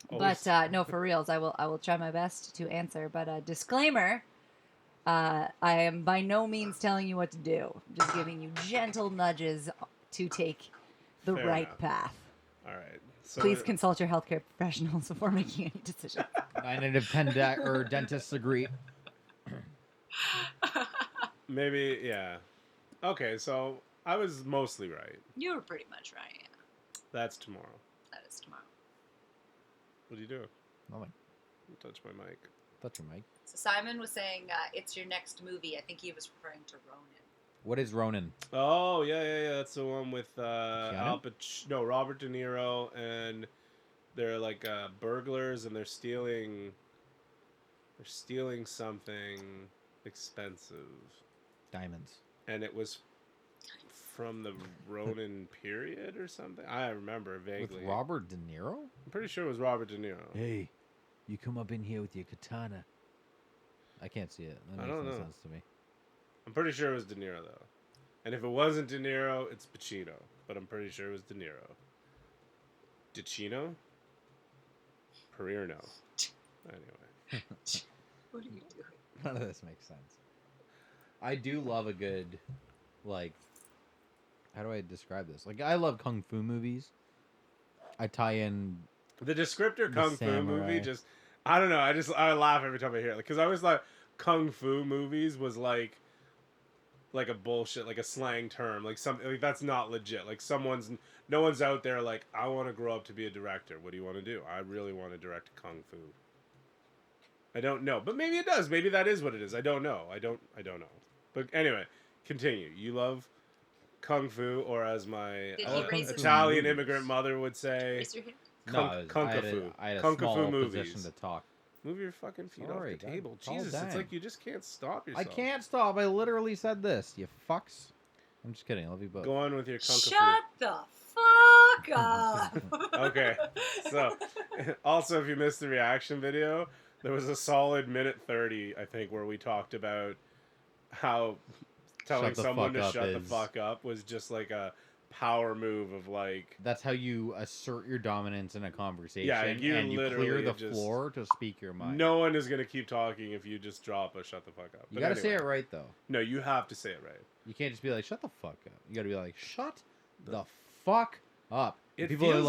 But no, for reals, I will try my best to answer. But disclaimer, I am by no means telling you what to do. I'm just giving you gentle nudges to take the Fair right enough. path. All right. So Please consult your healthcare professionals before making any decisions. 9 out of 10 dentists agree. maybe, yeah. Okay, so I was mostly right. You were pretty much right. Yeah. That's tomorrow. That is tomorrow. What do you do? Nothing. Touch my mic. Touch your mic. So Simon was saying it's your next movie. I think he was referring to Ronin. What is Ronin? Oh, yeah. That's the one with Keanu? Robert De Niro, and they're like burglars, and they're stealing something expensive. Diamonds. And it was from the Ronin period or something. I remember vaguely. With Robert De Niro? I'm pretty sure it was Robert De Niro. Hey, you come up in here with your katana. I can't see it. That I makes don't no know. sense to me. I'm pretty sure it was De Niro, though. And if it wasn't De Niro, it's Pacino. But I'm pretty sure it was De Niro. DeCino? Perirno. Anyway. What are you doing? None of this makes sense. I do love a good, like, how do I describe this? Like, I love kung fu movies. I tie in The descriptor Kung Fu Samurai. movie just... I don't know. I laugh every time I hear it. Because I always thought Kung Fu movies was like a bullshit, like a slang term. Like, something like that's not legit. Like, no one's out there like, I want to grow up to be a director. What do you want to do? I really want to direct Kung Fu. I don't know. But maybe it does. Maybe that is what it is. I don't know. I don't know. But anyway, continue. You love Kung Fu, or as my Did he raise his Italian hand? immigrant mother would say, Raise your hand. Kung I had Fu. I had a Kung Fu small movies. position to talk. Move your fucking feet Sorry, off the God, table. calm Jesus, it's down. like you just can't stop yourself. I can't stop. I literally said this. You fucks. I'm just kidding. I love you both. Go on with your Kung Shut Fu. the fuck up. Okay. So, also, if you missed the reaction video, there was a solid minute 30, I think, where we talked about how telling Shut the someone fuck to up shut the is- fuck up was just like a power move of like... That's how you assert your dominance in a conversation. Yeah, you and you clear literally the just- floor to speak your mind. No one is going to keep talking if you just drop a shut the fuck up. You But gotta say anyway. it right though. No, you have to say it right. You can't just be like, shut the fuck up. You gotta be like, shut the fuck up. And It people are feels-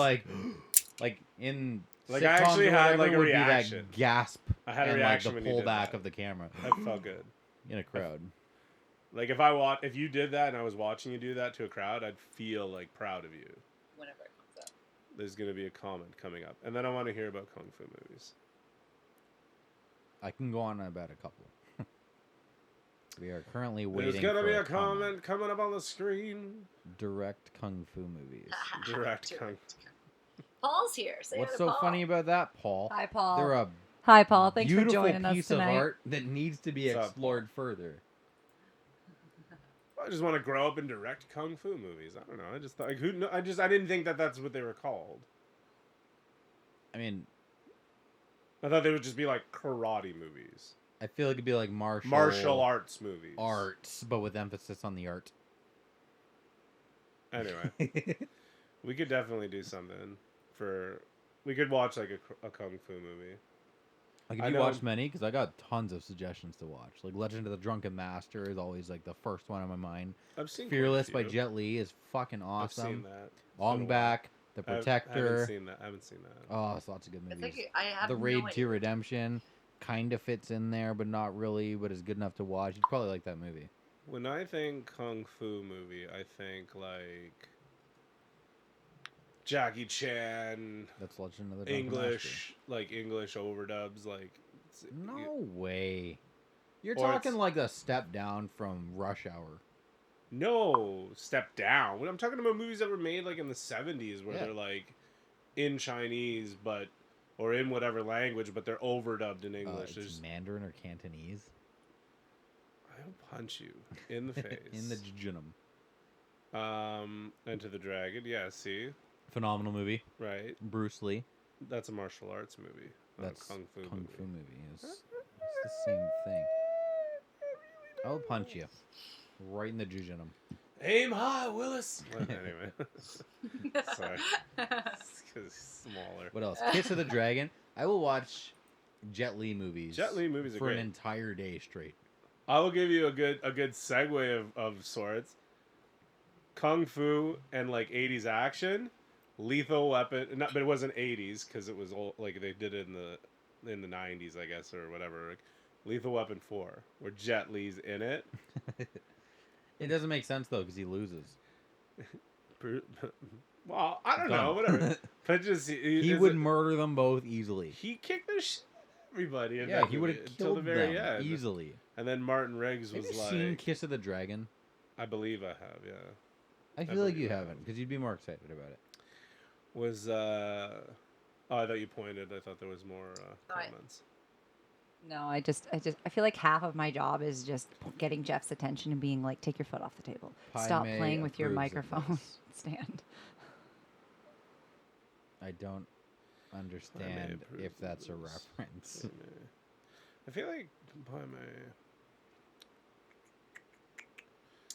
like in Like, sitcoms I actually or had, whatever, like, a would be reaction. that gasp I had a and reaction like when the you did pullback that. of the camera That felt good. in a crowd. Like, if you did that and I was watching you do that to a crowd, I'd feel like proud of you. Whenever it comes up. There's going to be a comment coming up. And then I want to hear about Kung Fu movies. I can go on about a couple. We are currently waiting. There's going to for be a comment coming up on the screen. Direct kung fu movies. Direct Kung Paul's here. Say What's hi to so Paul. funny about that, Paul? Hi, Paul. They're a Hi, Paul. Thanks for beautiful joining us piece of tonight. art that needs to be What's up, explored further. I just want to grow up and direct Kung Fu movies. I don't know. I just thought, like, I didn't think that that's what they were called. I mean, I thought they would just be like karate movies. I feel like it'd be like Martial arts movies. arts, but with emphasis on the art. Anyway, we could definitely do something for... We could watch like a Kung Fu movie. Like, I if you know- watch many, because I got tons of suggestions to watch. Like, Legend of the Drunken Master is always, like, the first one on my mind. I've seen Fearless by quite a few. Jet Li is fucking I've seen awesome. that. It's Long been a while. Back, The I Protector. haven't seen that. Oh, it's lots of good I movies. think I have The no Raid idea. 2 Redemption kind of fits in there, but not really, but is good enough to watch. You'd probably like that movie. When I think Kung Fu movie, I think like Jackie Chan, That's Legend of the Drunken English overdubs, like... Master. No way. You're Or talking it's- like a step down from Rush Hour. No, step down. I'm talking about movies that were made like in the 70s where Yeah. they're like in Chinese, but or in whatever language, but they're overdubbed in English. It's There's, Mandarin or Cantonese. I'll punch you in the face. In the jejunum. Enter the Dragon. Yeah, see, Phenomenal movie. right. Bruce Lee. That's a martial arts movie. Not That's a kung fu movie. It's the same thing. I'll punch you right in the jejunum. Aim high, Willis. Well, anyway, sorry. It's 'cause he's smaller. What else? Kiss of the Dragon. I will watch Jet Li movies. Jet Li movies are for great. an entire day straight. I will give you a good segue of sorts. Kung fu and like 80s action, Lethal Weapon. Not, but it wasn't 80s because it was old, like they did it in the 90s, I guess, or whatever. Like, Lethal Weapon 4, where Jet Li's in it. It doesn't make sense though because he loses. Well, I don't Done. know, whatever. But just He would murder them both easily. He kicked the shit out of everybody. In Yeah, that he would movie have until killed the very them end. easily. And then Martin Riggs Have was you like, seen Kiss of the Dragon? I believe I have, yeah. I feel like you haven't because you'd be more excited about it. Was oh, I thought you pointed. I thought there was more Alright. comments. No, I feel like half of my job is just getting Jeff's attention and being like, take your foot off the table. Stop May playing with your approves of microphone this. stand. I don't understand approves if of that's a this. reference. I feel like Pai Mei.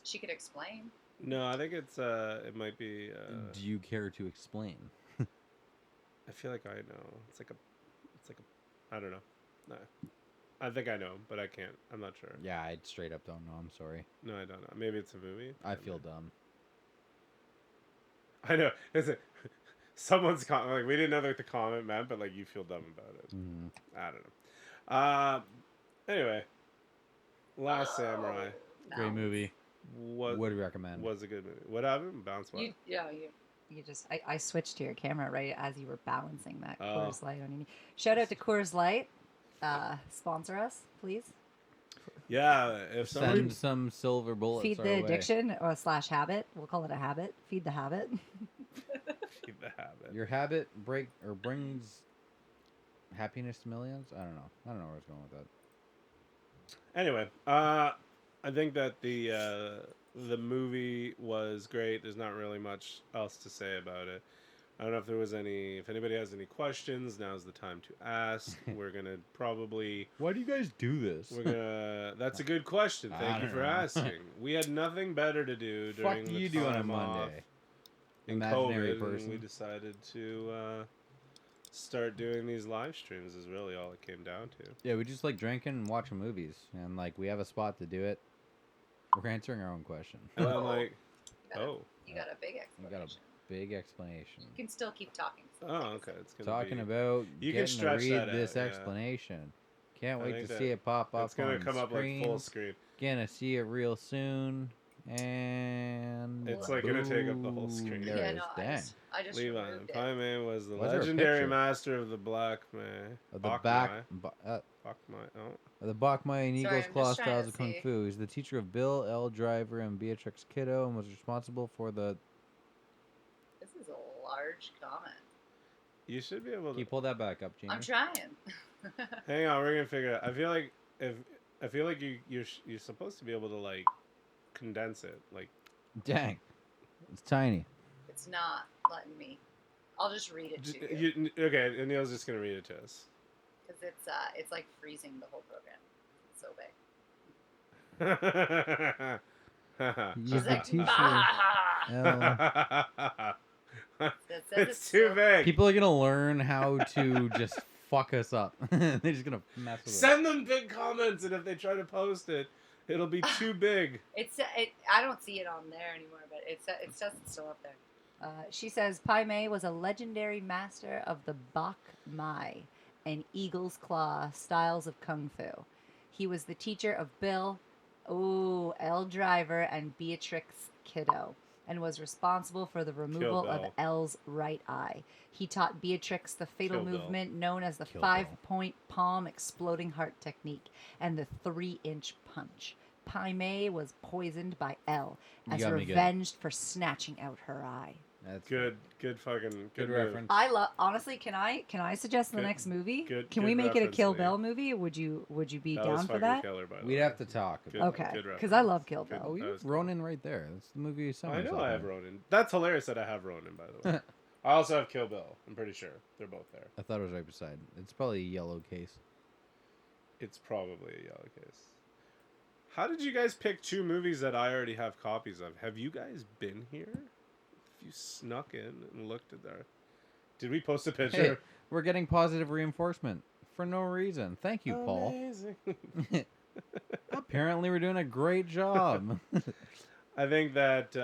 She could explain. No, I think it's it might be. Do you care to explain? I feel like I know. It's like a. I don't know. No. I think I know, but I can't. I'm not sure. Yeah, I straight up don't know. I'm sorry. No, I don't know. Maybe it's a movie. I feel dumb. I know. It's a, someone's comment. Like we didn't know what the comment meant, but like you feel dumb about it. Mhm. I don't know. Anyway, Last Samurai Great movie. was Would recommend. was a good movie. What happened? Bounce what? You just, I switched to your camera right as you were balancing that Oh. Coors Light on your knee. Shout out to Coors Light. Sponsor us, please. Yeah, if somebody Send some silver bullets. Feed our the way. addiction or / habit. We'll call it a habit. Feed the habit. keep the habit. Your habit brings happiness to millions. I don't know where I was going with that. Anyway, I think that the movie was great. There's not really much else to say about it. I don't know if there was any. If anybody has any questions, now's the time to ask. We're gonna probably. Why do you guys do this? We're gonna. That's a good question. I Thank you don't for know. asking. We had nothing better to do during Fuck the you do on a time off Monday. in Imaginary COVID, and person. we decided to start doing these live streams. Is really all it came down to. Yeah, we just like drinking and watching movies, and like we have a spot to do it. We're answering our own question. And I'm like, You got a- oh, You got a big We got explanation. a big explanation. You can still keep talking. oh, okay. It's gonna Talking be, about You can getting to stretch read that out, this yeah. explanation. Can't I wait think to that see it pop up It's gonna on come up like full screen. screen. Gonna see it real soon, and It's like gonna take up the whole screen. There Yeah, it is. no, Dang. I just Levi removed it. Pai Mei was the Was there a legendary picture? master of the Black Mai. Of the Bak back, Mai. Bak Mai. Oh. the Bak Mai and Sorry, Eagles I'm Claw just trying styles to of Kung see. Fu. He's the teacher of Bill, L. Driver, and Beatrix Kiddo, and was responsible for the. This is a large comment. You should be able Can to. you pull that back up, Jamie? I'm trying. Hang on, we're gonna figure it out. I feel like you're supposed to be able to like condense it. Like Dang, it's tiny. It's not letting me. I'll just read it to you okay, and Neil's just gonna read it to us. because it's like freezing the whole program. It's so big. He's She's the like, teacher. "Ah!" L. It says It's too so- big. People are gonna learn how to just fuck us up. They're just gonna mess with us. Send them big comments, and if they try to post it, it'll be too big. I don't see it on there anymore, but it says it's still up there. She says Pai Mei was a legendary master of the Bak Mai and Eagle's Claw styles of Kung Fu. He was the teacher of Bill, L. Driver, and Beatrix Kiddo, and was responsible for the removal of Bill. L's right eye. He taught Beatrix the fatal Kill Bill. movement known as the Kill Bill. 5-point palm exploding heart technique and the 3-inch punch. Pai Mei was poisoned by L You as got me good. revenge for snatching out her eye. That's Good fucking Good move. reference. I love. Honestly, can I suggest the Good- next movie? good- Can we good make it a reference, Kill Lee. Bill movie? Would you be That was down for fucking that? killer, by the We'd way. have to talk. Good- about Okay, good because I love Kill Good. Bill. Oh, you That have was cool. Ronin right there. That's the movie. I know I have Ronin. Ronin. That's hilarious that I have Ronin, by the way. I also have Kill Bill. I'm pretty sure they're both there. I thought it was right beside. It's probably a yellow case. It's probably a yellow case. How did you guys pick two movies that I already have copies of? Have you guys been here? If you snuck in and looked at there. Did we post a picture? Hey, we're getting positive reinforcement for no reason. Thank you, Paul. Amazing. Apparently, we're doing a great job. I think that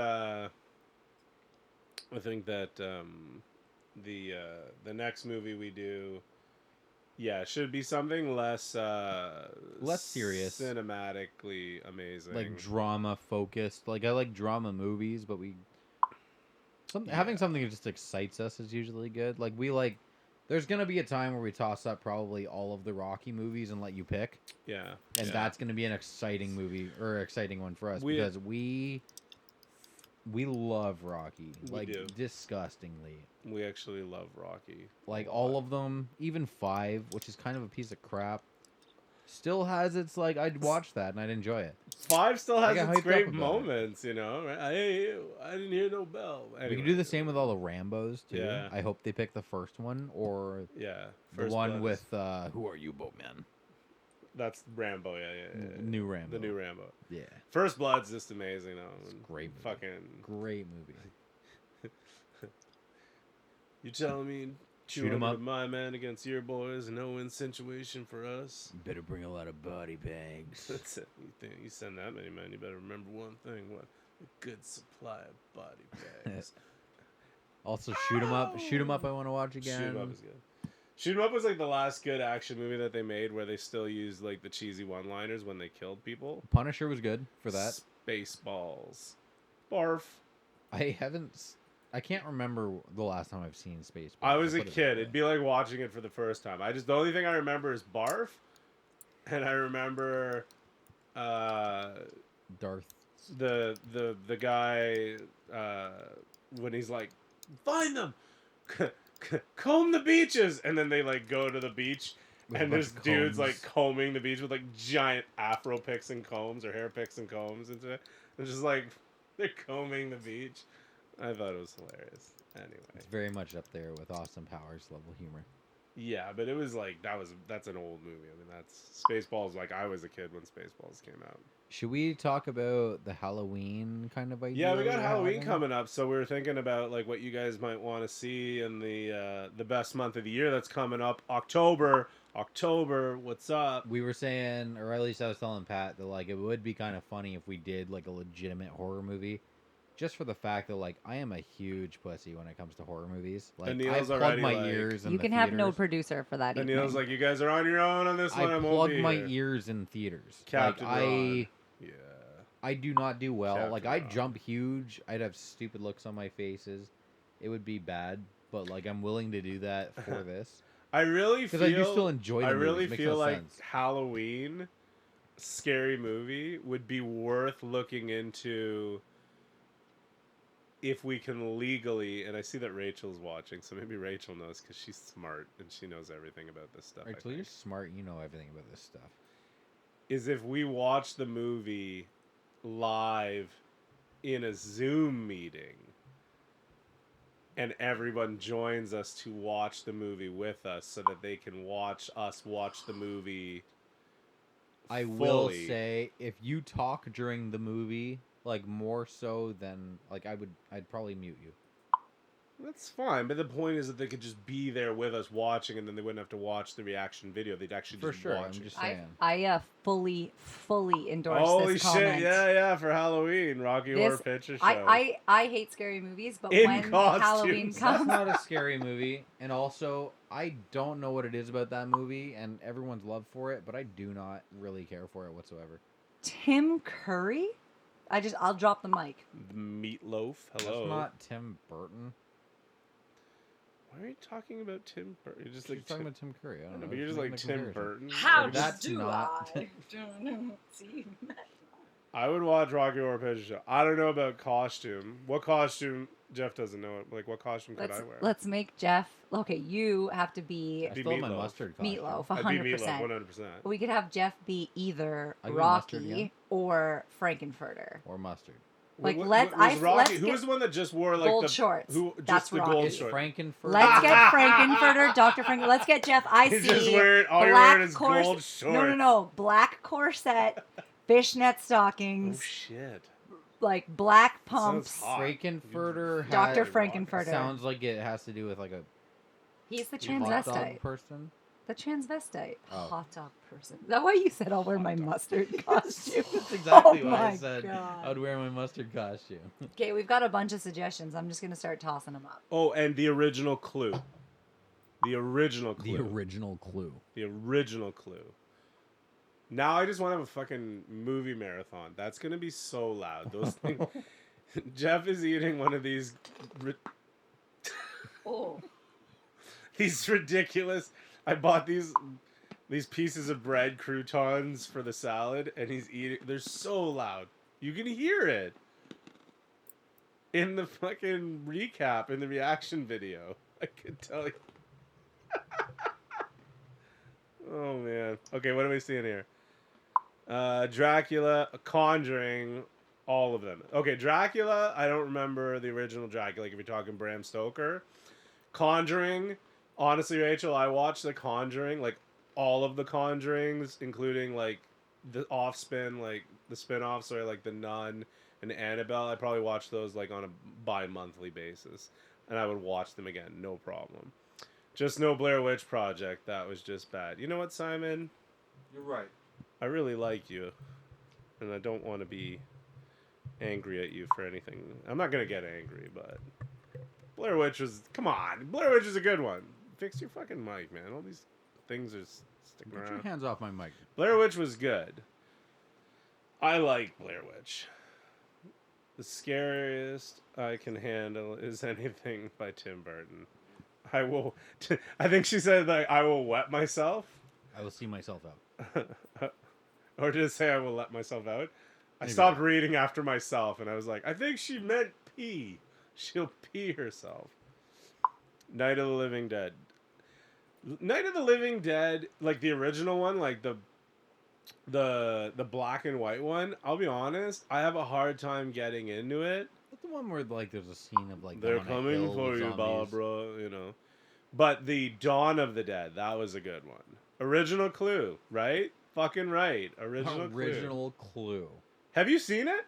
the next movie we do, should be something less serious, cinematically amazing, like drama focused. Like I like drama movies, but having something that just excites us is usually good. Like there's gonna be a time where we toss up probably all of the Rocky movies and let you pick. Yeah, and that's gonna be an exciting movie or exciting one for us because we love Rocky, like do. disgustingly. We actually love Rocky. Like a all lot. of them, even 5, which is kind of a piece of crap, still has its like I'd watch that and I'd enjoy it. 5 still I has got hyped its up great about it. moments, you know. Right? I didn't hear no bell. Anyway. We can do the same with all the Rambos too. Yeah. I hope they pick the first one or Yeah, the First one Blood is- with Who Are You, Boatman? that's Rambo. Yeah. New Rambo. The new Rambo. Yeah, First Blood's just amazing though. It's and great movie. Fucking. great movie. You telling me Shoot 'em 200 up. of my men against your boys, no win situation for us? You better bring a lot of body bags. That's it. You send that many men, you better remember one thing: what a good supply of body bags. Also, Shoot 'em Up. Shoot 'em Up. I want to watch again. Shoot 'em up is good. Shoot 'em up was like the last good action movie that they made, where they still used like the cheesy one-liners when they killed people. Punisher was good for that. Spaceballs, barf. I can't remember the last time I've seen Spaceballs. I was a What is kid. it? It'd be like watching it for the first time. The only thing I remember is barf, and I remember Darth. the guy when he's like, find them, comb the beaches, and then they like go to the beach. With a And bunch there's of dudes combs. like combing the beach with like giant afro picks and combs or hair picks and combs and shit. It's just like they're combing the beach. I thought it was hilarious. Anyway, It's very much up there with Austin Powers level humor. yeah, but it was like that's an old movie. I mean, that's Spaceballs. Like I was a kid when Spaceballs came out. Should we talk about the Halloween kind of idea? Yeah, we got we're Halloween having? coming up, so we were thinking about like what you guys might want to see in the best month of the year that's coming up, October. October, what's up? We were saying, or at least I was telling Pat that like it would be kind of funny if we did like a legitimate horror movie, just for the fact that like I am a huge pussy when it comes to horror movies. Like And I Neil's plug already, my like- ears. In You the can have no theaters. producer for that. And evening. Neil's like, you guys are on your own on this one. I I won't plug be my here. ears in theaters. Captain like, Ron. Yeah. I do not do well. Captain like I Ron. jump huge. I'd have stupid looks on my faces. It would be bad, but like I'm willing to do that for this. I really feel. Because I do still enjoy the I really movies. Makes feel no like sense. Halloween, scary movie would be worth looking into. If we can legally, and I see that Rachel's watching, so maybe Rachel knows because she's smart and she knows everything about this stuff. I Rachel, you're think. smart. You know everything about this stuff. Is if we watch the movie live in a Zoom meeting and everyone joins us to watch the movie with us so that they can watch us watch the movie I will fully. say, if you talk during the movie, like more so than like I'd probably mute you. That's fine, but the point is that they could just be there with us watching, and then they wouldn't have to watch the reaction video. They'd actually For just sure, watch I'm it. just I saying. fully endorse Holy this shit! comment. Yeah, for Halloween, Rocky This- Horror Picture Show. I hate scary movies, but In when costumes. Halloween That's comes, not a scary movie, and also I don't know what it is about that movie, and everyone's love for it, but I do not really care for it whatsoever. Tim Curry, I'll drop the mic. The Meatloaf. Hello. That's not Tim Burton. Why are you talking about Tim Burton? You're just You're like talking Tim, about Tim Curry. I don't know. but you're just making like the Tim comparison. Burton. How Like, that's do not- I? See? I would watch Rocky Horror Picture Show. I don't know about costume. What costume? Jeff doesn't know it. Like, what costume could I wear? Let's make Jeff. Okay, you have to be I Be stole my Meatloaf. mustard costume. Meatloaf, I'd be 100%. Meatloaf, 100%. We could have Jeff be either I can be mustard Rocky again. or Frankenfurter. Or mustard. Like, What let's- was Rocky? let's Who get was the one that just wore like gold the shorts. Who That's just the Rocky. gold Is shorts? Frankenfurter? Let's get Frankenfurter, Dr. Franken. Let's get Jeff. I He's see. just wearing all you're black wearing is corset- gold shorts. No. Black corset, fishnet Oh stockings, shit! like black Sounds pumps. hot. Frankenfurter. Dr. has- Frankenfurter. Sounds like it has to do with like a He's the hot dog transvestite. person. The transvestite. Oh. Hot dog person. Is that why you said I'll wear my mustard costume? That's exactly Oh why I my said God. I would wear my mustard costume. Okay, we've got a bunch of suggestions. I'm just going to start tossing them up. Oh, and the original Clue. The original Clue. The original Clue. The original Clue. Now I just want to have a fucking movie marathon. That's gonna be so loud. Those things. Jeff is eating one of these. Oh. These ridiculous. I bought these pieces of bread croutons for the salad, and he's eating. They're so loud. You can hear it in the fucking recap in the reaction video. I can tell you. Oh man. Okay, what are we seeing here? Dracula, Conjuring, all of them. Okay, Dracula. I don't remember the original Dracula. Like if you're talking Bram Stoker, Conjuring. Honestly, Rachel, I watched The Conjuring, like all of the Conjurings, including like the offspin, like the spin-offs, or like The Nun and Annabelle. I probably watched those like on a bi-monthly basis, and I would watch them again, no problem. Just no Blair Witch Project. That was just bad. You know what, Simon? You're right. I really like you, and I don't want to be angry at you for anything. I'm not gonna get angry, but Blair Witch was. Come on, Blair Witch is a good one. Fix your fucking mic, man. All these things are sticking Get your around. hands off my mic. Blair Witch was good. I like Blair Witch. The scariest I can handle is anything by Tim Burton. I will. I think she said like I will wet myself. I will see myself out. Or did it say I will let myself out? I Maybe. stopped reading after myself, and I was like, I think she meant pee. She'll pee herself. Night of the Living Dead. Night of the Living Dead, like the original one, like the black and white one. I'll be honest, I have a hard time getting into it. That's the one where like there's a scene of like They're them on a coming hill for with you, zombies. Barbara. You know, but the Dawn of the Dead, that was a good one. Original Clue, right? Fucking right. Original Clue. Have you seen it?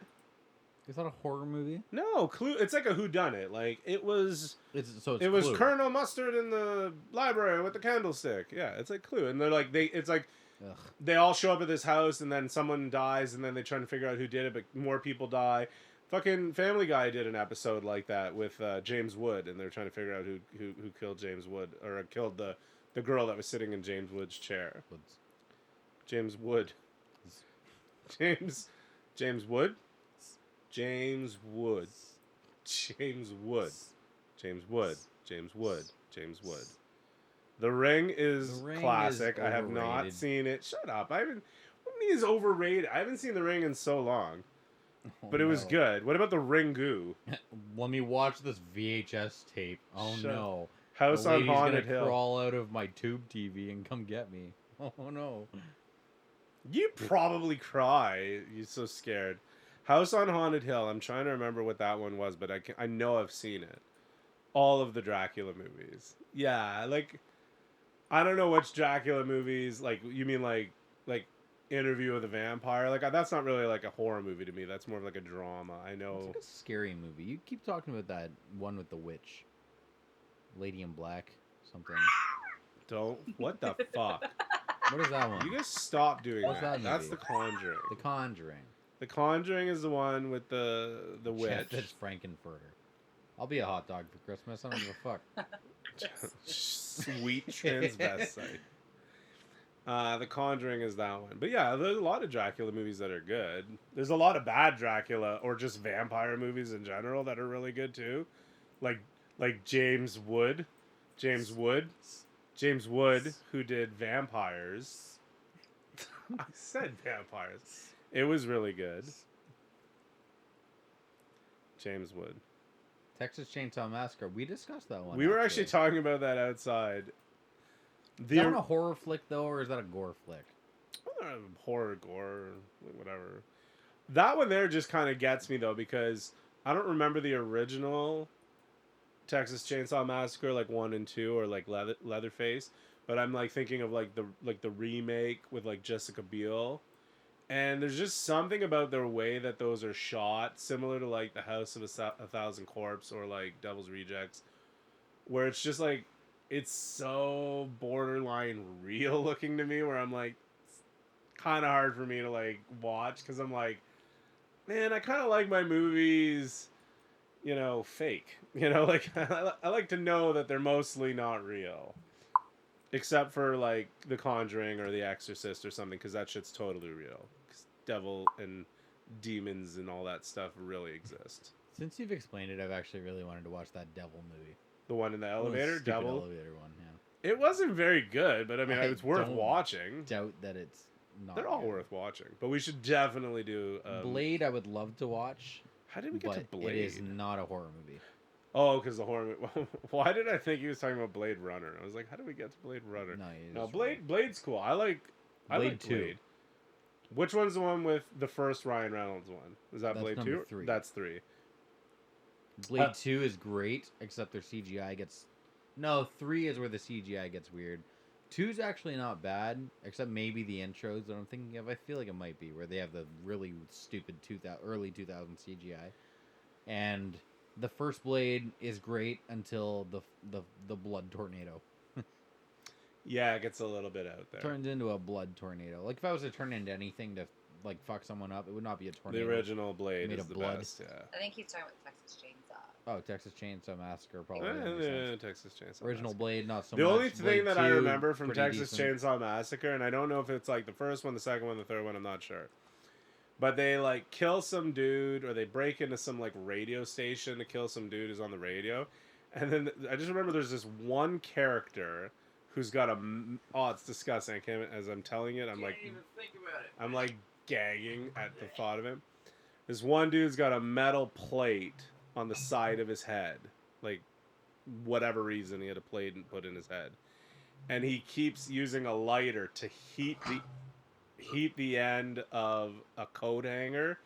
Is that a horror movie? No, Clue. It's like a whodunit. Like it was. It's It was Clue. Colonel Mustard in the library with the candlestick. Yeah, it's like Clue, and they're like It's like Ugh. they all show up at this house, and then someone dies, and then they try to figure out who did it, but more people die. Fucking Family Guy did an episode like that with James Wood, and they're trying to figure out who killed James Wood or killed the girl that was sitting in James Wood's chair. James Wood. James Wood. James Wood. James Wood. James Wood. James Wood. James Wood. The Ring is The Ring classic. is I have not overrated. seen it. Shut up. What do you mean is overrated? I haven't seen The Ring in so long. But it was no. good. What about The Ringu? Let me watch this VHS tape. Oh Shut no. House The on lady's Haunted gonna Hill. crawl out of my tube TV and come get me. Oh no. You probably cry. You're so scared. House on Haunted Hill. I'm trying to remember what that one was, but I know I've seen it. All of the Dracula movies. Yeah, like I don't know which Dracula movies. Like you mean like Interview with a Vampire? Like that's not really like a horror movie to me. That's more of like a drama. I know. It's like a scary movie. You keep talking about that one with the witch. Lady in Black. Something. Don't. What the fuck? What is that one? You guys stop doing What's that. that That's movie? The Conjuring. The Conjuring. The Conjuring is the one with the Yeah, witch. that's Frankenfurter. I'll be a hot dog for Christmas. I don't give a fuck. Sweet transvestite. The Conjuring is that one. But yeah, there's a lot of Dracula movies that are good. There's a lot of bad Dracula or just vampire movies in general that are really good too. Like James Wood. James Wood, who did Vampires. I said Vampires. It was really good. James would. Texas Chainsaw Massacre. We discussed that one. We were actually talking about that outside. Is that a horror flick though, or is that a gore flick? Horror, gore, whatever. That one there just kind of gets me though, because I don't remember the original Texas Chainsaw Massacre, like 1 and 2, or like Leatherface, but I'm like thinking of like the remake with like Jessica Biel, and there's just something about their way that those are shot, similar to like The House of a Thousand Corpse or like Devil's Rejects, where it's just like it's so borderline real looking to me, where I'm like, it's kind of hard for me to like watch, because I'm like, man, I kind of like my movies, you know, fake. You know, like I like to know that they're mostly not real, except for like The Conjuring or The Exorcist or something, because that shit's totally real. 'Cause devil and demons and all that stuff really exist. Since you've explained it, I've actually really wanted to watch that devil movie. The one in the elevator, Stupid Devil. elevator one, yeah. It wasn't very good, but I mean, it's worth don't watching. Doubt that it's not. They're all good. worth watching, but we should definitely do Blade. I would love to watch. How did we get to but Blade? It is not a horror movie. Oh, because the horror. Why did I think he was talking about Blade Runner? I was like, how did we get to Blade Runner? No, Blade's cool. I like Blade 2. Blade. Which one's the one with the first Ryan Reynolds one? Is that That's Blade number 2? 3. That's 3. Blade 2 is great, except their CGI gets... No, 3 is where the CGI gets weird. 2 is actually not bad, except maybe the intros that I'm thinking of. I feel like it might be, where they have the really stupid early 2000 CGI. And the first Blade is great until the blood tornado. Yeah, it gets a little bit out there. Turns into a blood tornado. Like, if I was to turn into anything to, like, fuck someone up, it would not be a tornado. The original Blade Made is of the blood. best, yeah. I think he's talking about Texas Chainsaw. Oh, Texas Chainsaw Massacre probably. makes sense. Texas Chainsaw Original Massacre. Blade, not so The much. only Blade thing that I 2, remember from pretty Texas decent. Chainsaw Massacre, and I don't know if it's like the first one, the second one, the third one, I'm not sure. But they like kill some dude, or they break into some like radio station to kill some dude who's on the radio. And then I just remember there's this one character who's got it's disgusting. I can't, as I'm telling it, I'm like, even think about it. I'm like gagging at the thought of him. This one dude's got a metal plate on the side of his head. Like, whatever reason, he had a plate and put in his head. And he keeps using a lighter to heat the end of a coat hanger.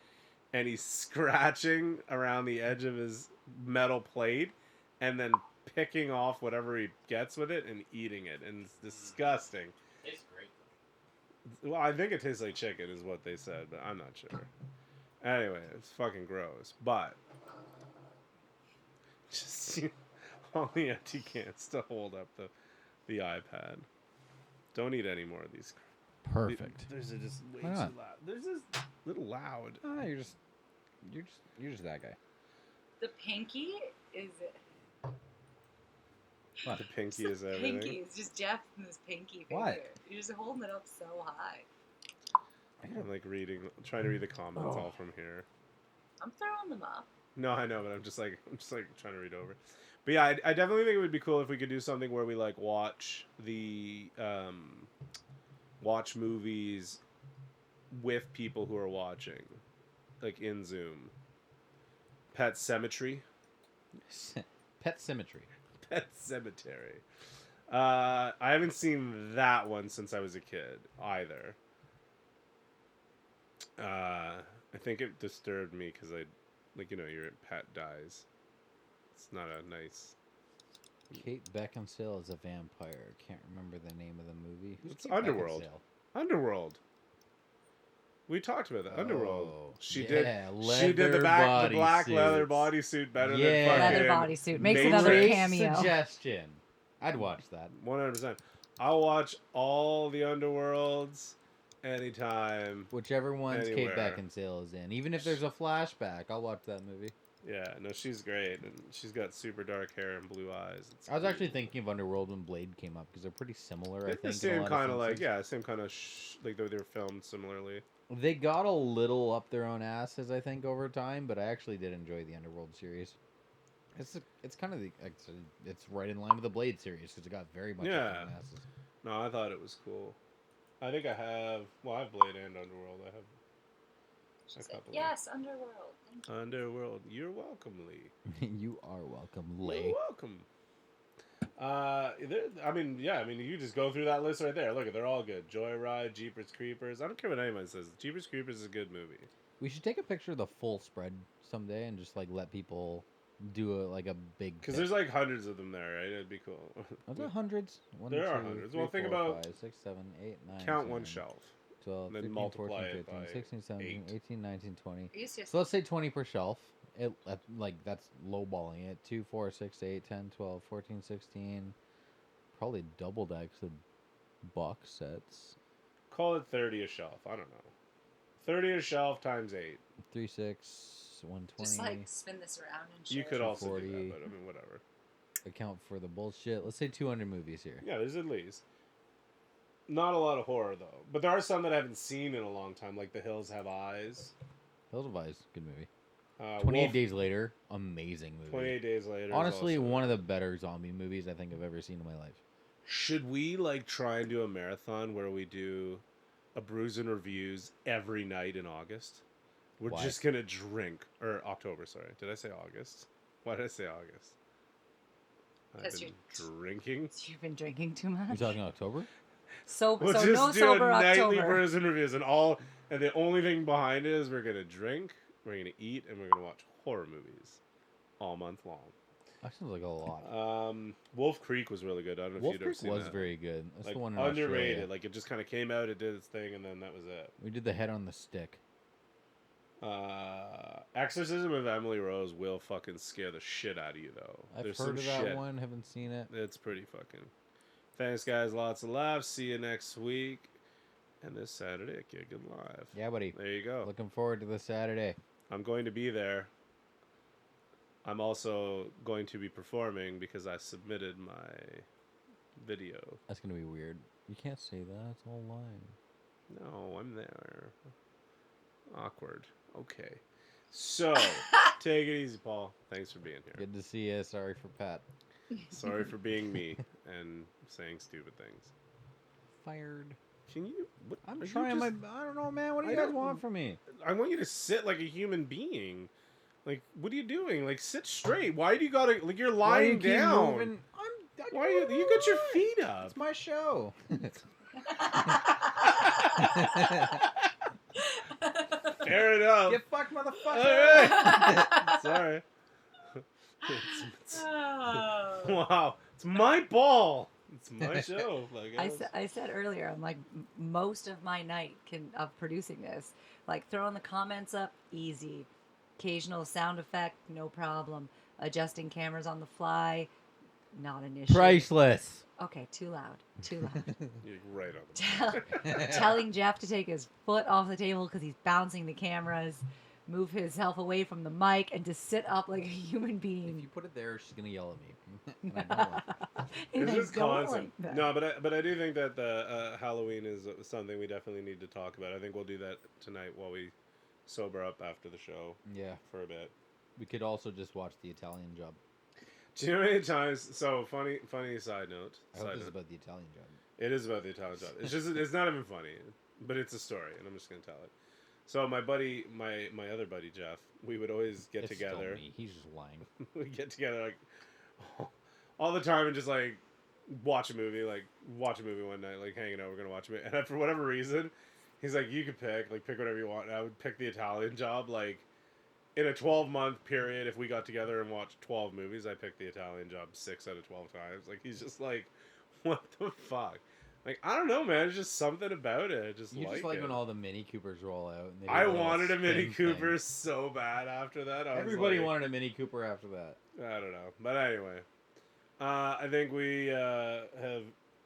And he's scratching around the edge of his metal plate and then picking off whatever he gets with it and eating it. And it's disgusting. Tastes great. Well, I think it tastes like chicken is what they said, but I'm not sure. Anyway, it's fucking gross. But just only empty cans to hold up the iPad. Don't eat any more of these. Perfect. There's just way Why too not? loud. There's just a little loud. Ah, you're just that guy. The pinky is What? The pinky is everything. pinky. It's just Jeff and his pinky finger. What? You're just holding it up so high. I'm like trying to read the comments all from here. I'm throwing them up. No, I know, but I'm just like trying to read over. But yeah, I definitely think it would be cool if we could do something where we like watch movies with people who are watching, like in Zoom. Pet Cemetery. Pet Symmetry. Pet Cemetery. I haven't seen that one since I was a kid either. I think it disturbed me because your pet dies. It's not a nice. Kate Beckinsale is a vampire. Can't remember the name of the movie. Who's It's Kate Underworld. Beckinsale? Underworld. We talked about that. Underworld. Oh, She yeah, did the leather black bodysuits. leather bodysuit better Yeah. than Leather fucking bodysuit makes Matrix. another Great cameo. suggestion. I'd watch that. 100%. I'll watch all the Underworlds anytime. Whichever ones Anywhere. Kate Beckinsale is in. Even if there's a flashback, I'll watch that movie. Yeah, no, she's great, and she's got super dark hair and blue eyes. It's I was great. actually thinking of Underworld when Blade came up because they're pretty similar. I They're think the in a same lot kind of senses. same kind of like they were filmed similarly. They got a little up their own asses, I think, over time, but I actually did enjoy the Underworld series. It's kind of it's right in line with the Blade series because it got very much up their own asses. No, I thought it was cool. I think I have Blade and Underworld. I have She A said, couple. yes, Underworld. Thank you. Underworld. You're welcome, Lee. You are welcome, You're Lay. welcome. You just go through that list right there. Look, they're all good. Joyride, Jeepers Creepers. I don't care what anyone says. Jeepers Creepers is a good movie. We should take a picture of the full spread someday and just like let people do a big. Because pick. there's like hundreds of them there, right? It'd be cool. Are there hundreds? One, There are 2, hundreds. 3, Well, think 4, about- 5, 6, 7, 8, 9. Count 10, one shelf. 12, and then 13, multiply 14, it 15, by 16, 17, 8. 18, 19, 20. Are you serious? So let's say 20 per shelf. That's lowballing it. 2, 4, 6, 8, 10, 12, 14, 16. Probably double that because of box sets. Call it 30 a shelf. I don't know. 30 a shelf times 8. 3, 6, 120. Just like spin this around and shit. You could also do 40. that, but I mean, whatever. Account for the bullshit. Let's say 200 movies here. Yeah, there's at least. Not a lot of horror, though. But there are some that I haven't seen in a long time, like The Hills Have Eyes. Hills of Eyes, good movie. 28 Wolf- Days Later, amazing movie. 28 Days Later. is Honestly, also- one of the better zombie movies I think I've ever seen in my life. Should we, try and do a marathon where we do a Brews and Reviews every night in August? We're Why? just going to drink. Or October, sorry. Did I say August? Why did I say August? I've Because been drinking. You've been drinking too You much. talking October? So We'll so just no do sober a nightly October. Brews and Reviews, and the only thing behind it is we're gonna drink, we're gonna eat, and we're gonna watch horror movies all month long. That sounds like a lot. Wolf Creek was really good. I don't know Wolf if you'd ever Creek seen was that. very good. That's Like, the one in underrated. Australia. Like it just kind of came out, it did its thing, and then that was it. We did the head on the stick. Exorcism of Emily Rose will fucking scare the shit out of you, though. I've There's heard some of that shit. one. Haven't seen it. It's pretty fucking. Thanks, guys. Lots of laughs. See you next week. And this Saturday at Giggin Live. Yeah, buddy. There you go. Looking forward to this Saturday. I'm going to be there. I'm also going to be performing because I submitted my video. That's gonna be weird. You can't say that. It's all lying. No, I'm there. Awkward. Okay. So, take it easy, Paul. Thanks for being here. Good to see you. Sorry for Pat. Sorry for being me and saying stupid things. Fired. Can you? What, I'm are you trying just- I don't know, man. What do I you guys don't- want from me? I want you to sit like a human being. Like, what are you doing? Like, sit straight. Why do you gotta? Like, you're Why do you lying keep down. moving? Why you got your feet up? It's my show. Fair enough. Get fucked, motherfucker. All right. Sorry. Oh. Wow, it's my ball. It's my show. I said earlier, I'm like, most of my night of producing this, like throwing the comments up, easy. Occasional sound effect, no problem. Adjusting cameras on the fly, not an issue. Priceless. Okay, too loud. Too loud. You're right on the Telling Jeff to take his foot off the table because he's bouncing the cameras, move himself away from the mic, and to sit up like a human If being. you put it there, she's gonna yell at me. And I don't want it. And It's I just don't constant. like that. No, but I do think that the Halloween is something we definitely need to talk about. I think we'll do that tonight while we sober up after the show Yeah. for a bit. We could also just watch The Italian Job. Do you know how many times? So funny side note. I hope Side this is note. about The Italian Job. It is about the Italian job. It's not even funny, but it's a story, and I'm just gonna tell it. So my buddy, my other buddy Jeff, we would always get It's still together. me. He's just lying. We get together like all the time and just like watch a movie one night, like hanging out. We're gonna watch a movie, and for whatever reason, he's like, "You could pick whatever you want." And I would pick The Italian Job. Like in a 12-month period, if we got together and watched 12 movies, I picked The Italian Job 6 out of 12 times. Like he's just like, "What the fuck?" Like I don't know, man. It's just something about it. I just You like just like it. when all the Mini Coopers roll out. And they do I the little wanted a Mini spin thing. Cooper so bad after that. I was Everybody like, wanted a Mini Cooper after that. I don't know, but anyway, I think we have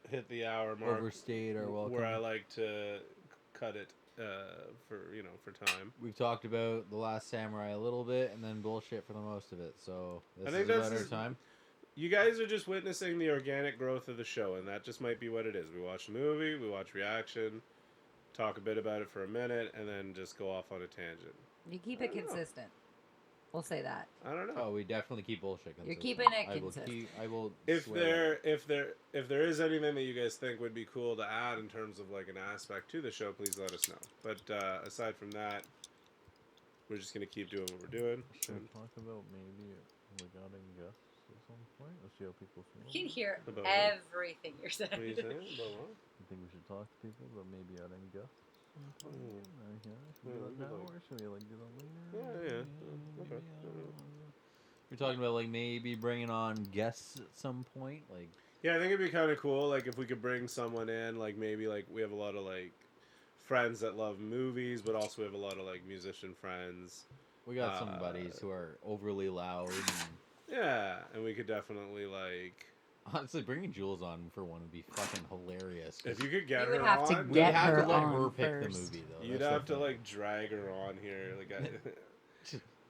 hit the hour mark. Overstayed our welcome. Where I like to cut it for time. We've talked about The Last Samurai a little bit, and then bullshit for the most of it. So this I think is about that's our just- time. You guys are just witnessing the organic growth of the show, and that just might be what it is. We watch a movie, we watch reaction, talk a bit about it for a minute, and then just go off on a tangent. You keep I it don't know. consistent. We'll say that. I don't know. Oh, we definitely keep bullshit consistent. You're keeping it I will consistent. I will. If swear there is anything that you guys think would be cool to add in terms of like an aspect to the show, please let us know. But aside from that, we're just gonna keep doing what we're doing. Should And talk about maybe like adding guests at some point? Let's see how people feel. I can hear About what? everything you're what are you saying. saying? About what? I think we should talk to people about maybe adding guests. Mm. Okay. Should we Yeah, do that we now could, or should we like do that later? Yeah. Okay. You're talking about like maybe bringing on guests at some point, like Yeah, I think it'd be kind of cool, like, if we could bring someone in, like, maybe, like, we have a lot of, like, friends that love movies, but also we have a lot of, like, musician friends. we got some buddies who are overly loud. And Yeah, and we could definitely, like, honestly, bringing Jules on for one would be fucking hilarious. 'cause if you could get You her would have to on, we'd get have her to let on her pick the first. movie though. you'd That's have the to, thing. like, drag her on here. Like,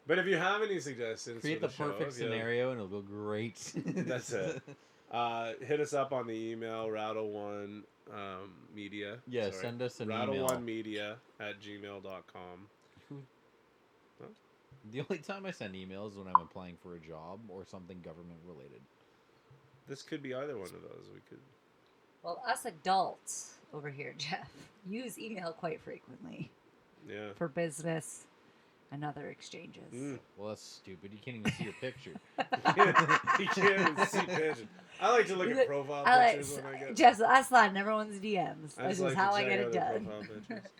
but if you have any suggestions Create for the the show, perfect if you have- scenario and it'll go great. That's it. Hit us up on the email, Rattle1 Media. Yeah, Sorry. send us an email. Rattle1media@gmail.com. The only time I send emails is when I'm applying for a job or something government related. This could be either one of those. We could. Well, us adults over here, Jeff, use email quite frequently Yeah. for business and other exchanges. Mm. Well, that's stupid. You can't even see your picture. You can't even see pictures. I like to look at profile I like, pictures when I get. Jeff, I slide in everyone's DMs. I That's just just like how to I check get out it their done. profile pictures.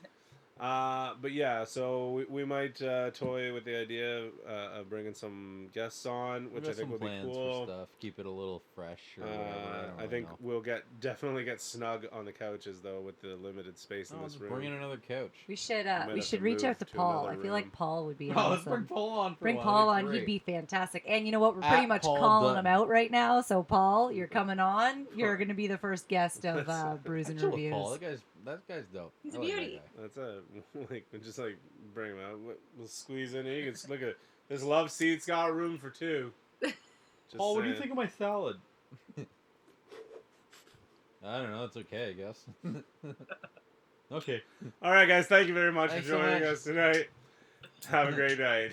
But yeah, so we might toy with the idea of bringing some guests on, We which got I think some would be plans cool. for stuff. Keep it a little fresh or whatever. I think we'll definitely get snug on the couches though with the limited space in this room. Bring in another couch. We should have to reach move out to to Paul. I another feel like room. Paul would be Oh, let's bring awesome. Paul on. For Bring one. Paul That'd on. be He'd great. be fantastic. And you know what? We're At pretty much Paul calling Dunn. him out right now. So Paul, you're coming on. You're going to be the first guest of Brews and Chill with Reviews. Paul. That guy's dope. He's I a like that beauty. guy. That's it. Like we just like bring him out. We'll squeeze in here. You can look at this love seat's got room for two. Just Paul, what do you saying. think of my salad? I don't know. It's okay, I guess. Okay. All right, guys. Thank you very much Thanks for so joining much. us tonight. Have a great night.